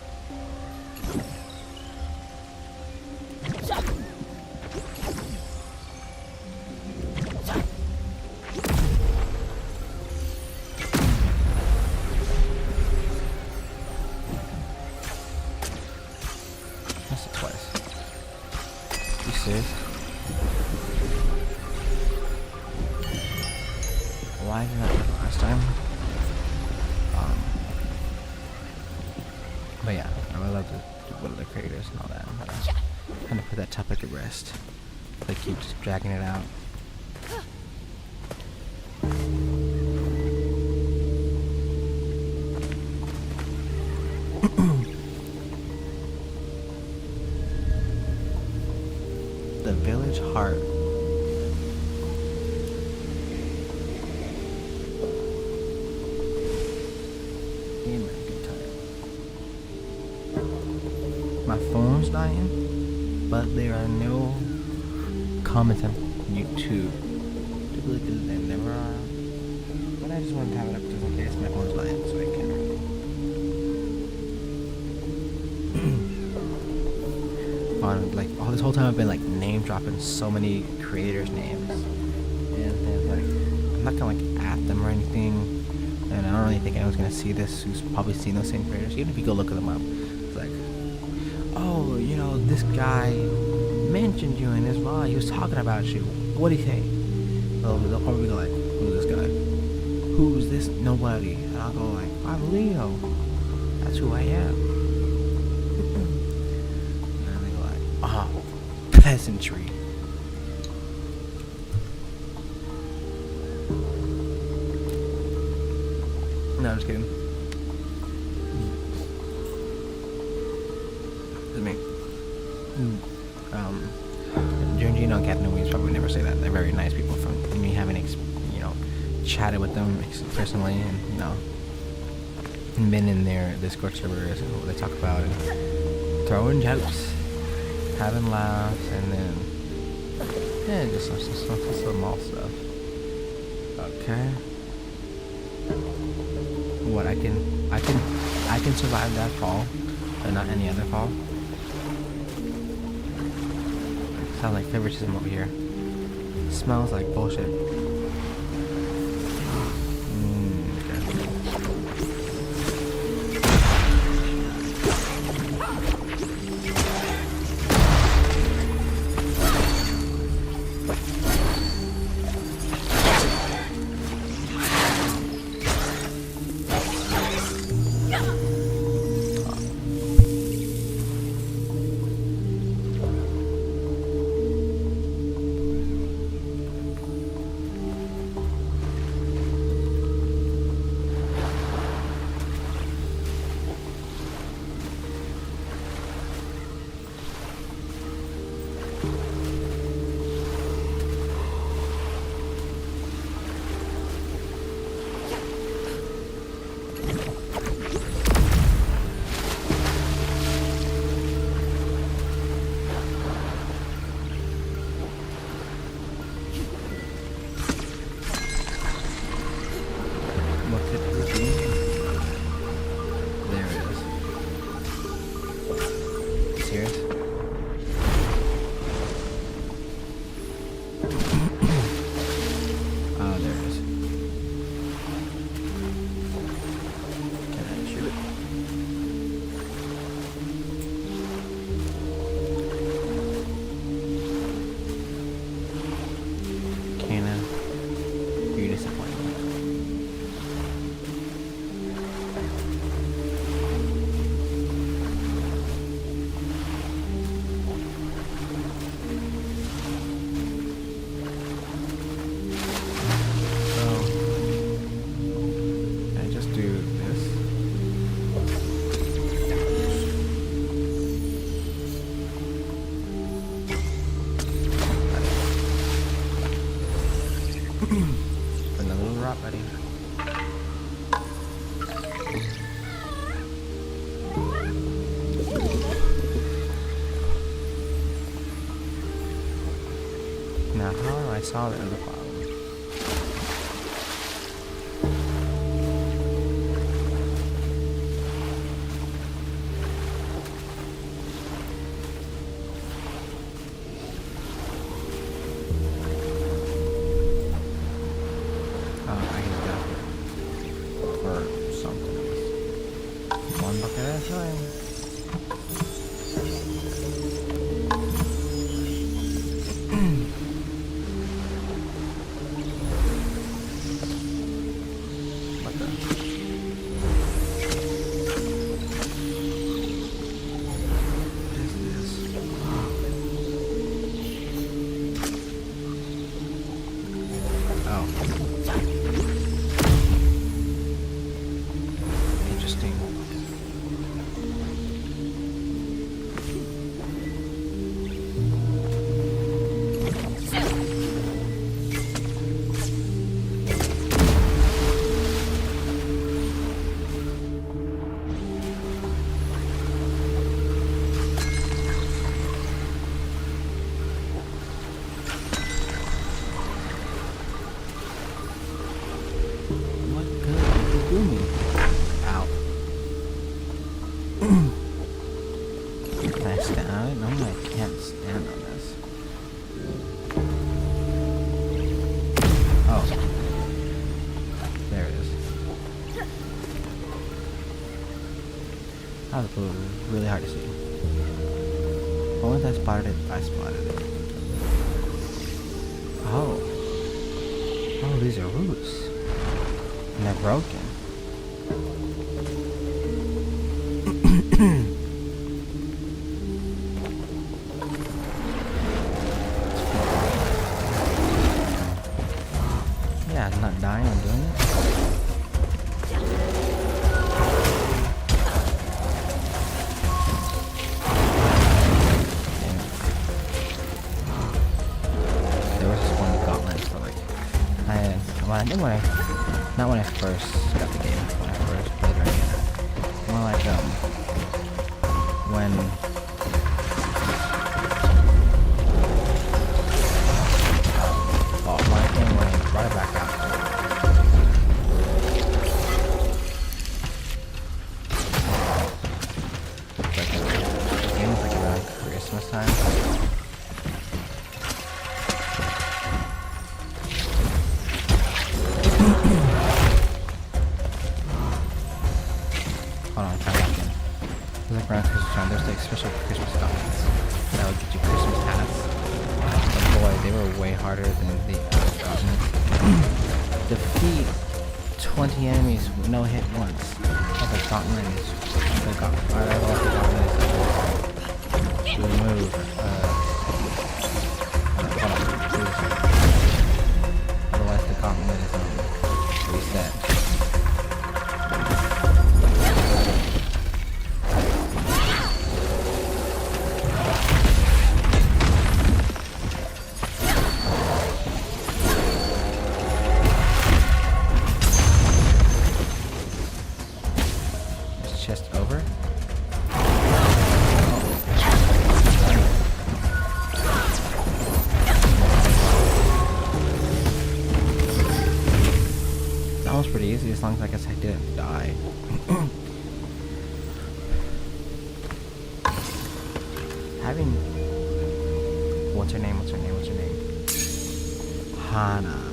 Missed it twice. You serious? Why did that happen last time? But yeah, I would love to do what the creators and all that. I'm gonna kind of put that topic at rest. They keep just dragging it out. The village heart. My phone's dying, but there are no comments on YouTube. They never are. But I just wanted to have it up just in case my phone's dying, so I can. Like all this whole time, I've been like name dropping so many creators' names, and like I'm not gonna like at them or anything, and I don't really think anyone's gonna see this who's probably seen those same creators. Even if you go look them up, it's like, oh, you know, this guy mentioned you in his vlog. He was talking about you. What'd he say? They'll probably go like, who's this guy? Who's this nobody? And I'll go like, I'm Leo. That's who I am. And they go like, peasantry. No, I'm just kidding. It's me. Junjino and Captain Williams probably would never say that. They're very nice people. From me having, chatted with them personally, and been in their Discord servers and what they talk about, and throwing jokes, having laughs, and then just some small stuff. Okay. What I can survive that fall, but not any other fall. Sounds like favoritism over here. Smells like bullshit. Put another little rock buddy. Now, how do I solve it as a problem? I can go for something else. One bucket at a time. What the? What is this? Oh. Interesting. What good did you do me? Ow. Can I stand on it? No, I can't stand on this. Oh. There it is. That was really hard to see. But once I spotted it, I spotted it. Oh. Oh, these are roots. And they're broken. Yeah, it's not dying, I'm doing it. Damn it. There was just one gauntlet, so like, not when I first got the game, when I first played it again. More like, when my game went right back out. Like, the game was like around Christmas time. Hold on, try back in. It's like around Christmas time, there's like special Christmas gauntlets that would get you Christmas hats. But boy, they were way harder than the gauntlets. Defeat 20 enemies with no hit once. Oh, the gauntlet is... The gauntlet. Alright, I love the gauntlet. To remove, hold on, please. Otherwise the gauntlet is, reset. Chest over. That was pretty easy as long as I guess I didn't die. Having what's her name? Hannah.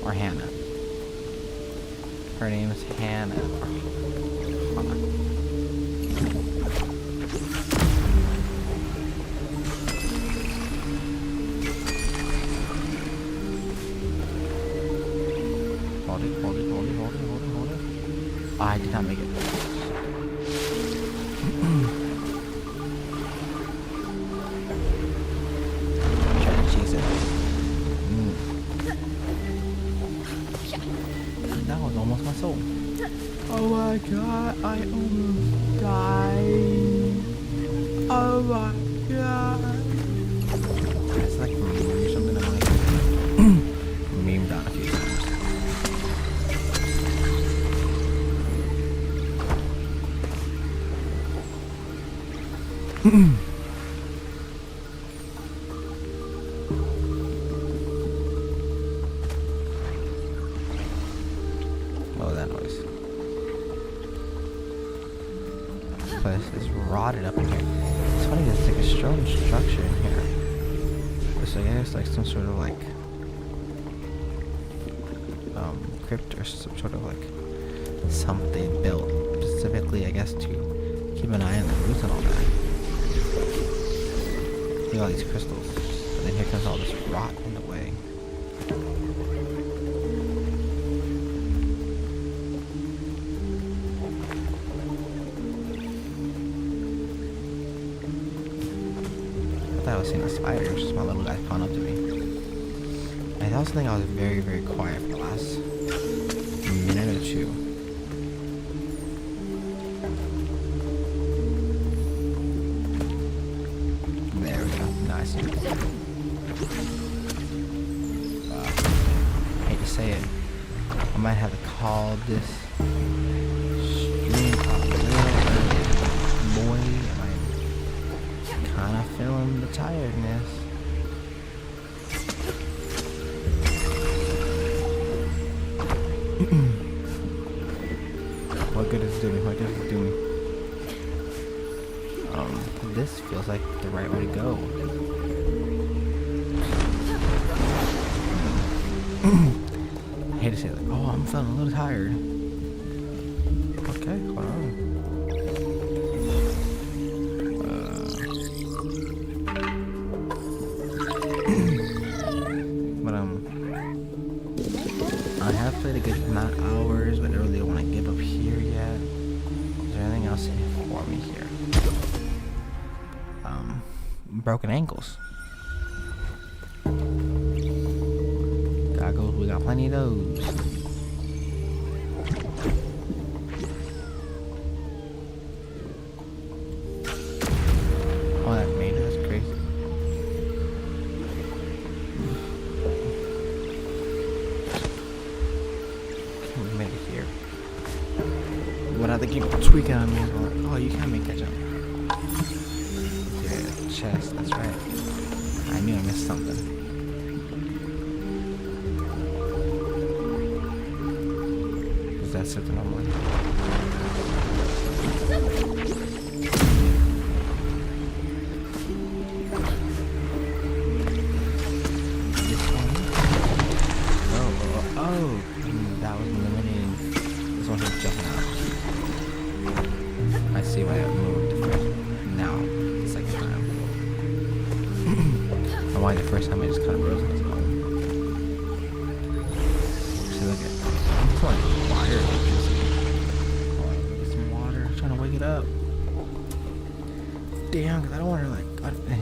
Or Hannah. Her name is Hannah. Hold on. Hold it. Oh, I did not make it. Try to cheese it. That was almost my soul. Oh my god, I almost died. Oh my god. It's like or something. What was that noise? This place is rotted up in here. It's funny, there's like a strange structure in here. It's like, I guess like some sort of like crypt or some sort of like something built specifically, I guess, to keep an eye on the roots and all that. Look at all these crystals. And then here comes all this rot in the way. I thought I was seeing a spider, which is my little guy crawling up to me. I also think I was very, very quiet for the last minute or two. There we go. Nice. Hate to say it. I might have to call this stream a little early. Boy, I'm kind of feeling the tiredness. What good is it doing? What good is it doing? This feels like the right way to go. I hate to say it, like, oh, I'm feeling a little tired. Okay, hold on. But I have played a good amount of hours, but I don't really want to give up here yet. Is there anything else for me here? Broken ankles. Goggles, we got plenty of those. Oh, that made it. That's crazy. We made it here. What other game tweaking on me? Oh, you can't make that jump. Chest, that's right. I knew I missed something. Is that something I'm like? This one? Oh, that was eliminating. This one was jumping out. I see why I moved the first now, the second time. Why the first time I just kind of rose on his own. See, look at this one. Water. Oh, get some water. I'm trying to wake it up. Damn, because I don't want to like.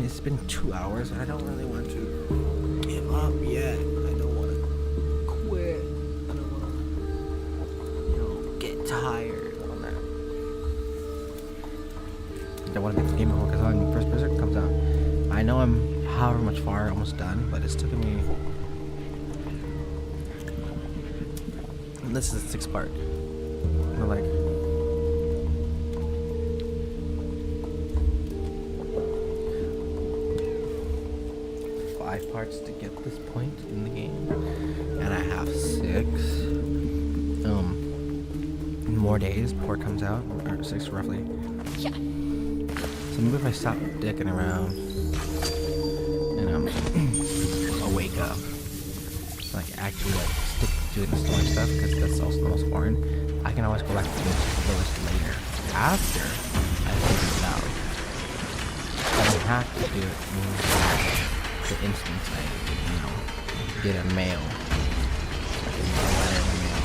It's been 2 hours, and I don't really want to give up yet. I don't want to quit. I don't want to, get tired on that. I don't want to make the game before because when first Berserk comes out, I know I'm however much far, almost done, but it's taken me. And this is the 6th part. We're like 5 parts to get this point in the game, and I have 6 more days before it comes out, or 6 roughly. Yeah. So maybe if I stop dicking around and I'll wake up, like actually like stick to doing the story stuff, because that's also the most boring. I can always go back to the list later after I figure it out. I don't have to do it the instant I get a mail, like a letter in the mail.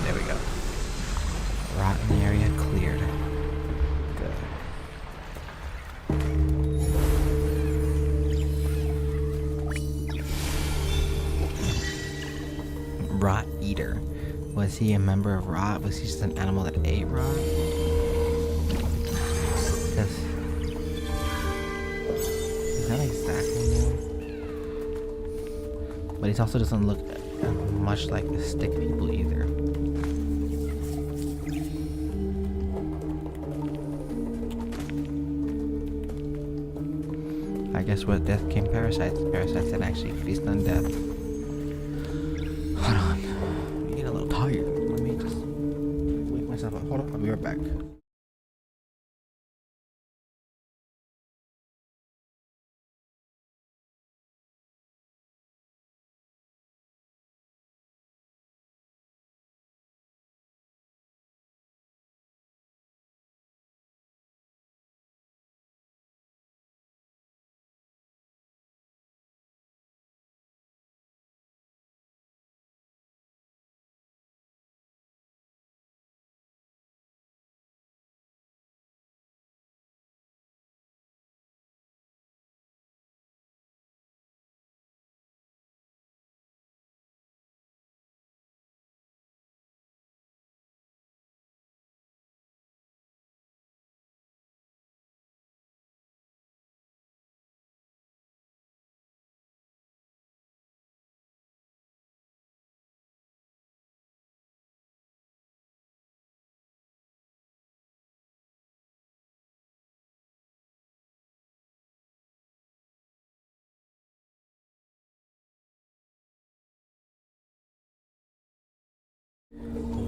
There we go. Rot in the area cleared. Good. Rot eater. Was he a member of rot? Was he just an animal that ate rot? Because he's not exactly new. But he also doesn't look much like the stick people either. I guess with death came parasites. Parasites that actually feast on death. Hold on. I'm getting a little tired. Let me just wake myself up. Hold on. I'll be right back.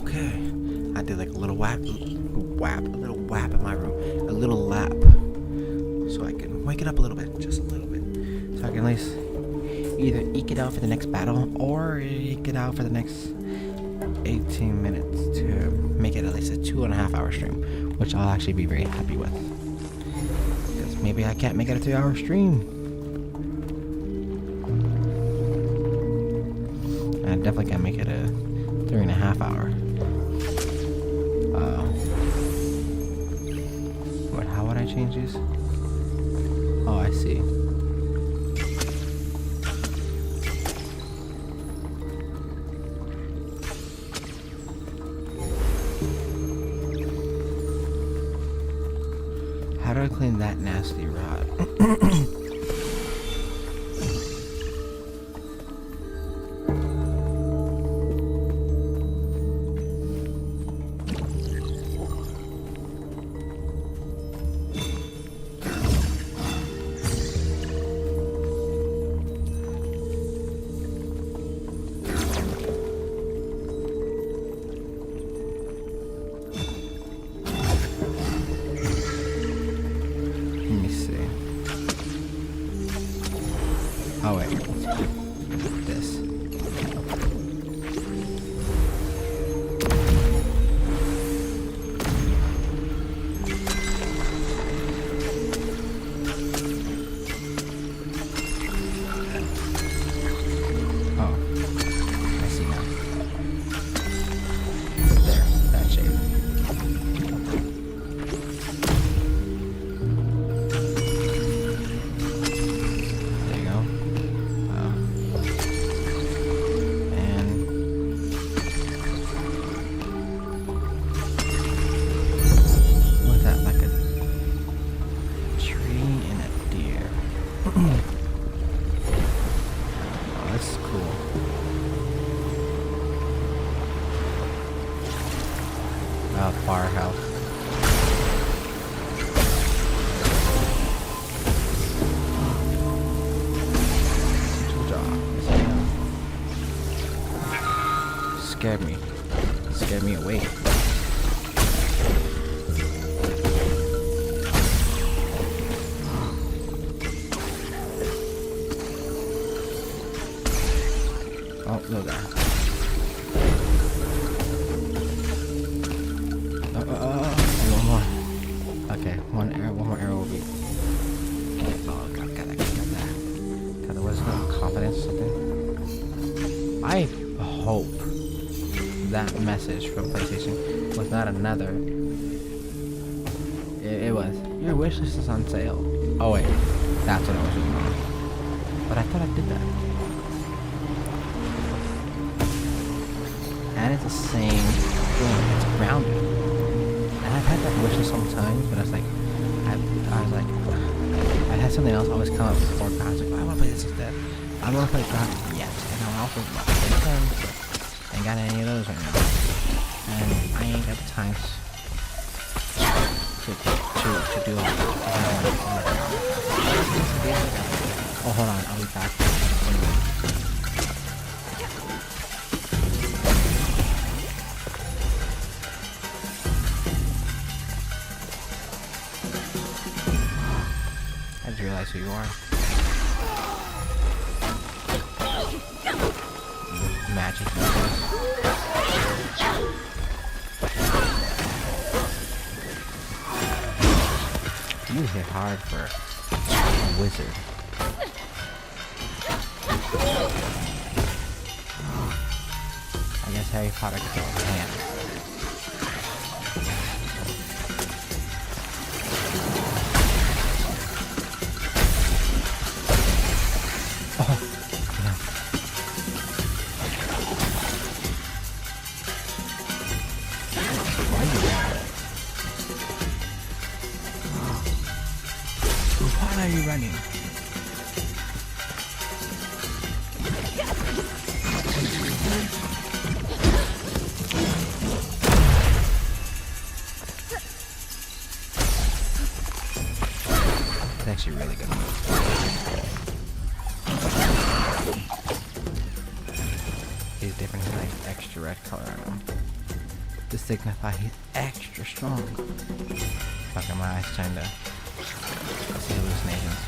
Okay, I did like a little whap in my room, a little lap, so I can wake it up a little bit, just a little bit, so I can at least either eke it out for the next battle or eke it out for the next 18 minutes to make it at least a 2.5 hour stream, which I'll actually be very happy with, because maybe I can't make it a 2 hour stream. I definitely can't make it a 3.5 hour. What? How would I change these? Oh, I see. How do I clean that nasty rot? Oh wait, this. scared me. It scared me away. Oh, no there. One more. Okay, one more arrow will be. Oh, got that. Got the what's it called? Confidence or something. I hope that message from PlayStation was not another. It was. Your wish list is on sale. Oh wait, that's what I was doing wrong. But I thought I did that. And it's the same thing. It's grounded. And I've had that wish list sometimes, but I was like, I had something else always come up before. I was like, I want to play this instead. I want to play Grounded. Yes, and I'm also about to play Guns, but I ain't got any of those right now. And I ain't got the time to do all that. Oh, hold on, I'll be back. I just realized who you are. Magic. You hit hard for a wizard. I guess Harry Potter killed Ham. Why are you running? It's actually really good. He's different, he's like extra red color on him. To signify he's extra strong. Fucking my eyes trying to see hallucinations.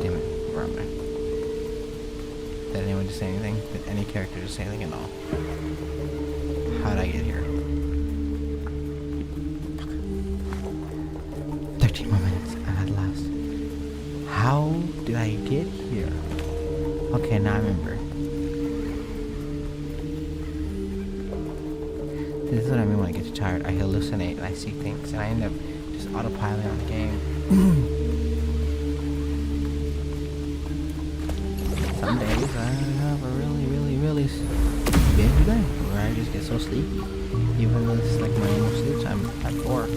Damn it, where am I? Did anyone just say anything? Did any character just say anything at all? How did I get here? 13 more minutes, and at last. How did I get here? Okay, now I remember. This is what I mean when I get too tired. I hallucinate and I see things, and I end up just autopiloting on the game. Some days I have a really busy day where I just get so sleepy. Even though it's like my normal sleep time at 4.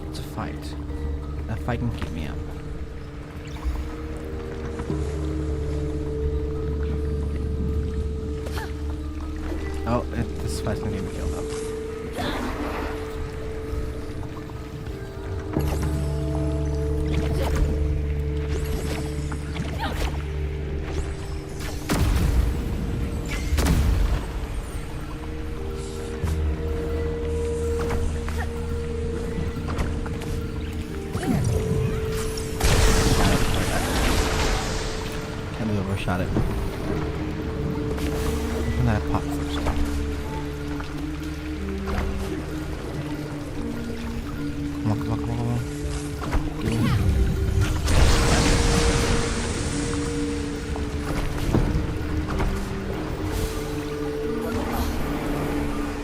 It's a fight. That fight can keep me up. Oh, this fight's gonna get me killed up. Can't believe I overshot it. And then I pop first. Come on. Get in.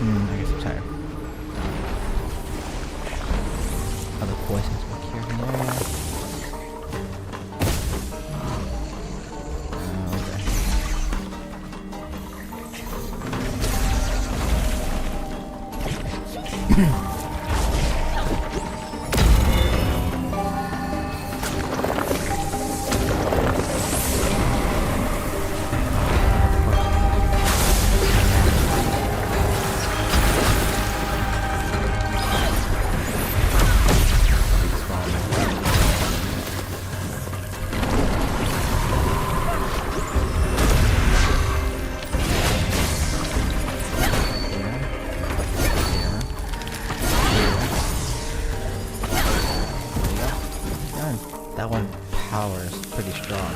I guess I'm tired. Oh, the poison's That one power is pretty strong.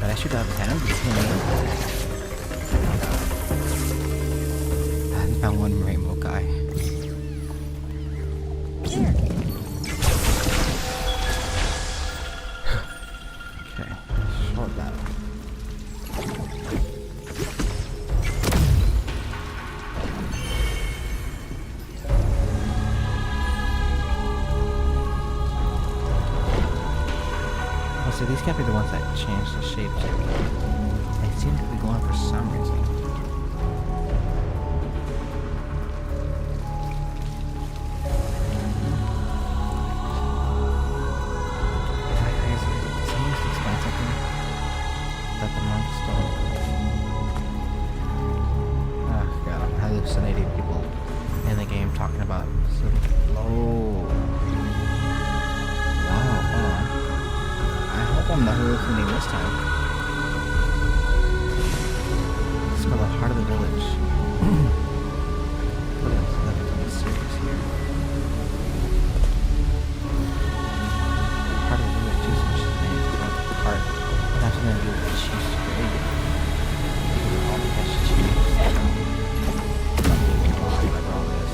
I should have found this one. I haven't found one rainbow guy. Okay, short battle. Oh, so these can't be the ones that change the shapes. They seem to be going for some reason. Am I crazy? Did someone just explain something that the monks don't? Oh god, I'm hallucinating people in the game talking about. Oh. Wow, hold on. I hope I'm not hallucinating this time. It's called the Heart of the Village. Nothing serious here. Heart of the Village is such a name. Heart. That's what I'm gonna do with cheese gravy. All because cheese. Whatever all this.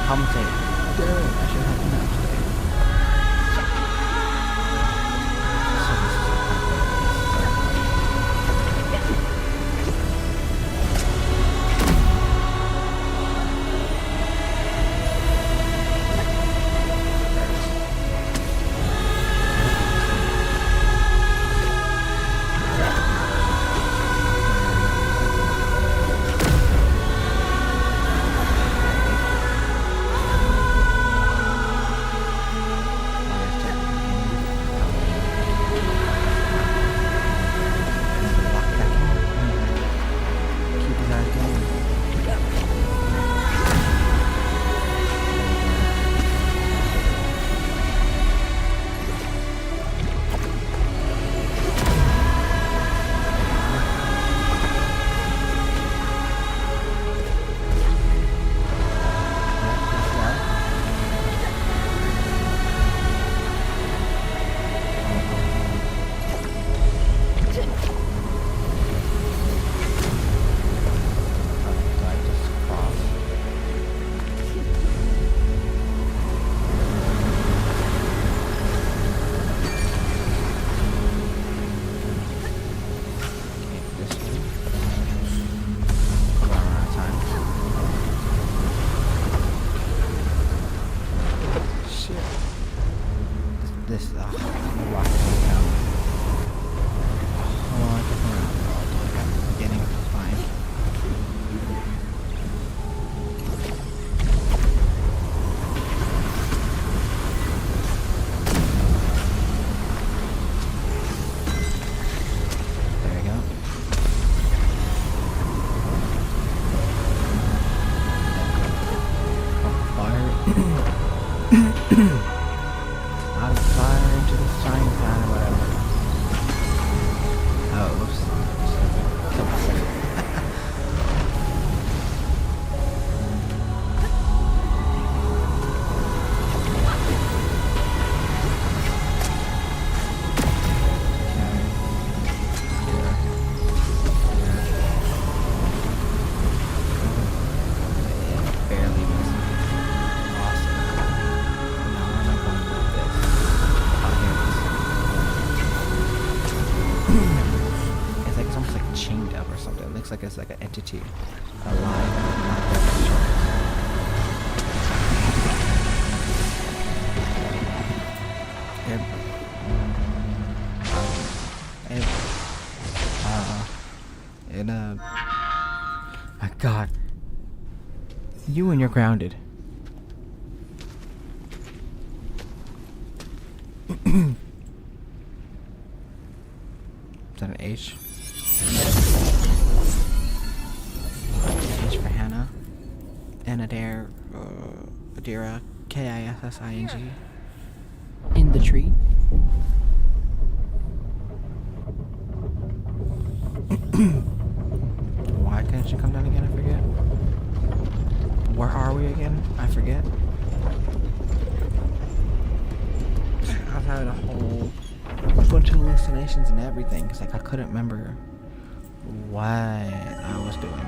compensate. Damn it, I should have done that today. So this is what out of fire into the frying pan or whatever. Oh, oops. Barely missing. Awesome. Now where am I going with this? Oh, here it is. It's like it's almost like chained up or something. It looks like it's like an entity alive. Not dead, but sure. My God. You and you're grounded. Is that an H? H for Hannah. And Adair, Adira, Kissing. In the tree. Why can't you come down again? I forget. Where are we again? I forget. I was having a whole bunch of hallucinations and everything because like I couldn't remember what I was doing.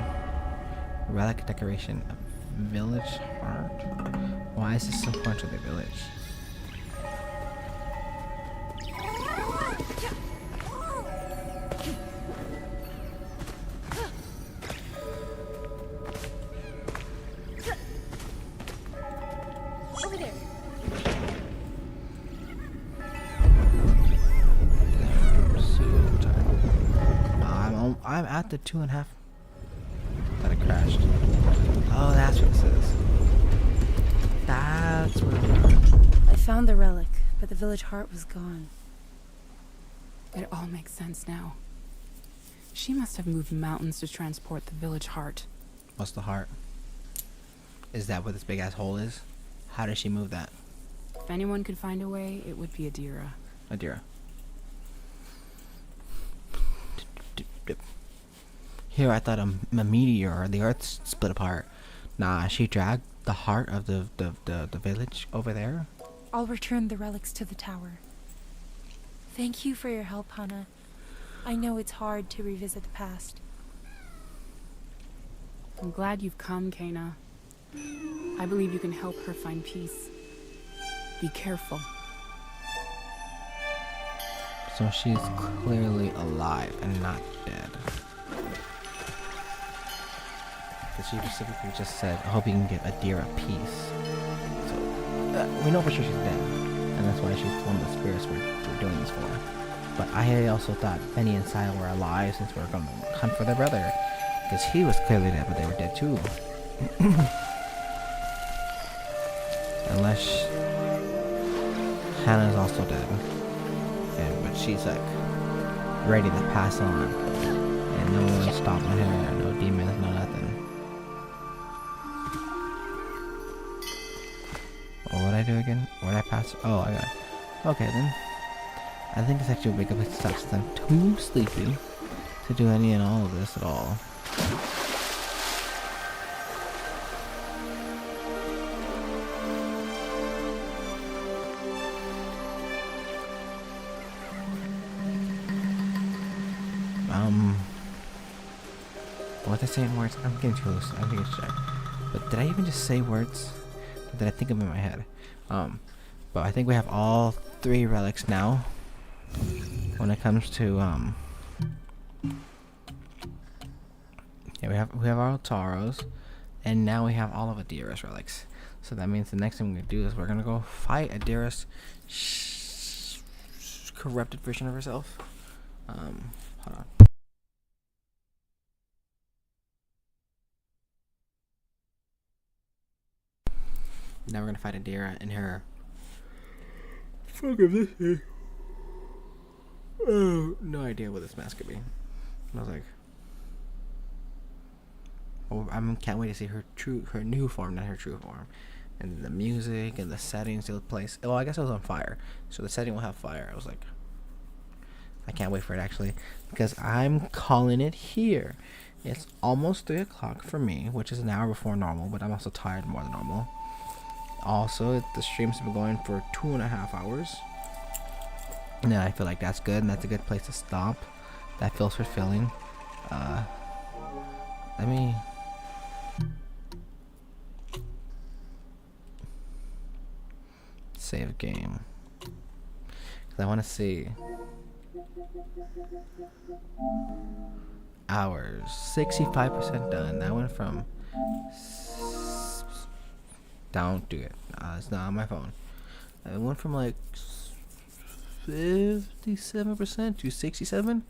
Relic decoration, village heart. Why is this so important to the village? Over there. I'm so tired. I'm at the 2.5 that I crashed. Oh, that's what this is. That's where we are. I found the relic, but the village heart was gone. It all makes sense now. She must have moved mountains to transport the village heart. What's the heart? Is that what this big ass hole is? How does she move that? If anyone could find a way, it would be Adira. Adira. Here I thought a meteor or the earth split apart. Nah, she dragged the heart of the village over there. I'll return the relics to the tower. Thank you for your help, Hannah. I know it's hard to revisit the past. I'm glad you've come, Kena. I believe you can help her find peace. Be careful. So she's clearly alive and not dead. Because she specifically just said, I hope you can give Adira peace. So we know for sure she's dead. And that's why she's one of the spirits we're doing this for. But I also thought Benny and Sile were alive since we were going to hunt for their brother. Because he was clearly dead, but they were dead too. Unless Hannah's also dead. But she's like ready to pass on. And no one's stopping her, no demons, no nothing. What did I do again? Where did I pass? Oh, I got it. Okay then. I think it's actually a big place to stop since I'm too sleepy to do any and all of this at all. What was I saying words? I'm getting too loose. I think it's check. But did I even just say words? Or did I think of them in my head? But I think we have all 3 relics now. When it comes to yeah, we have our Taros, and now we have all of Adira's relics. So that means the next thing we're gonna do is we're gonna go fight Adira's corrupted version of herself. Hold on. Now we're gonna fight Adira in her. Fuck of this thing. Oh, no idea what this mask could be. I was like, oh, I can't wait to see her new form, not her true form. And the music and the settings of the place. Well, I guess it was on fire, so the setting will have fire. I was like, I can't wait for it actually, because I'm calling it here. It's almost 3 o'clock for me, which is an hour before normal, but I'm also tired more than normal. Also, the streams have been going for 2.5 hours. And I feel like that's good, and that's a good place to stop. That feels fulfilling. Let me save game, because I want to see hours. 65% done. That went from don't do it. It's not on my phone. It went from like 57% to 67.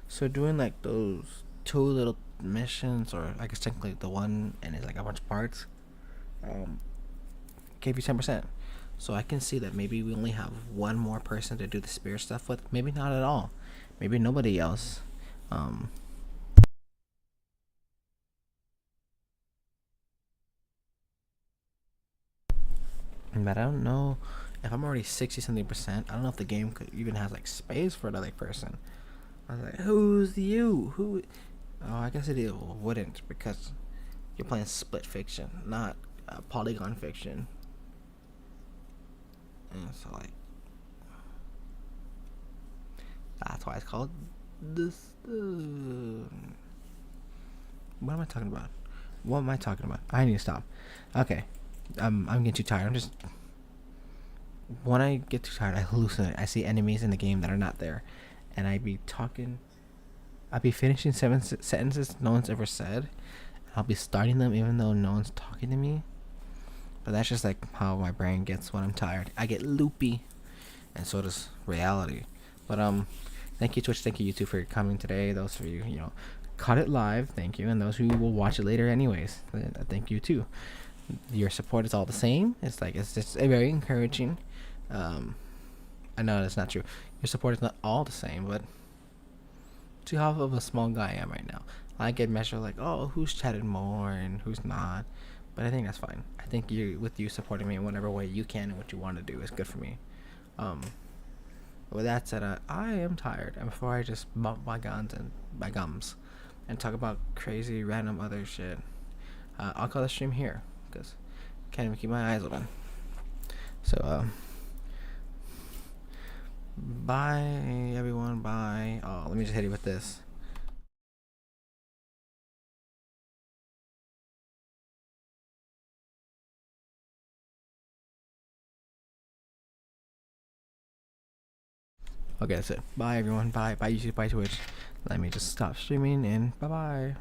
So doing like those 2 little missions, or I guess technically the one and it's like a bunch of parts, gave you 10%. So I can see that maybe we only have 1 more person to do the spirit stuff with. Maybe not at all. Maybe nobody else. But I don't know if I'm already 60-something%. I don't know if the game even has like space for another person. I was like, who's you? Who? Oh, I guess it wouldn't, because you're playing split fiction, not polygon fiction. And so like, that's why it's called this. What am I talking about? What am I talking about? I need to stop. Okay. I'm getting too tired. When I get too tired, I hallucinate. I see enemies in the game that are not there, and I'd be finishing 7 sentences no one's ever said. I'll be starting them even though no one's talking to me. But that's just like how my brain gets when I'm tired. I get loopy, and so does reality. But thank you Twitch, thank you YouTube for coming today. Those of you caught it live, thank you, and those who will watch it later anyways, thank you too. Your support is all the same. It's just very encouraging. I know that's not true. Your support is not all the same, but to how of a small guy I am right now, I get measured like, oh, who's chatted more and who's not. But I think that's fine. I think with you supporting me in whatever way you can and what you want to do is good for me. With that said, I am tired, and before I just bump my gums and talk about crazy random other shit, I'll call the stream here, because I can't even keep my eyes open. So bye everyone, bye. Oh, let me just hit you with this. Okay, that's it. Bye everyone. Bye. Bye YouTube. Bye Twitch. Let me just stop streaming and bye bye.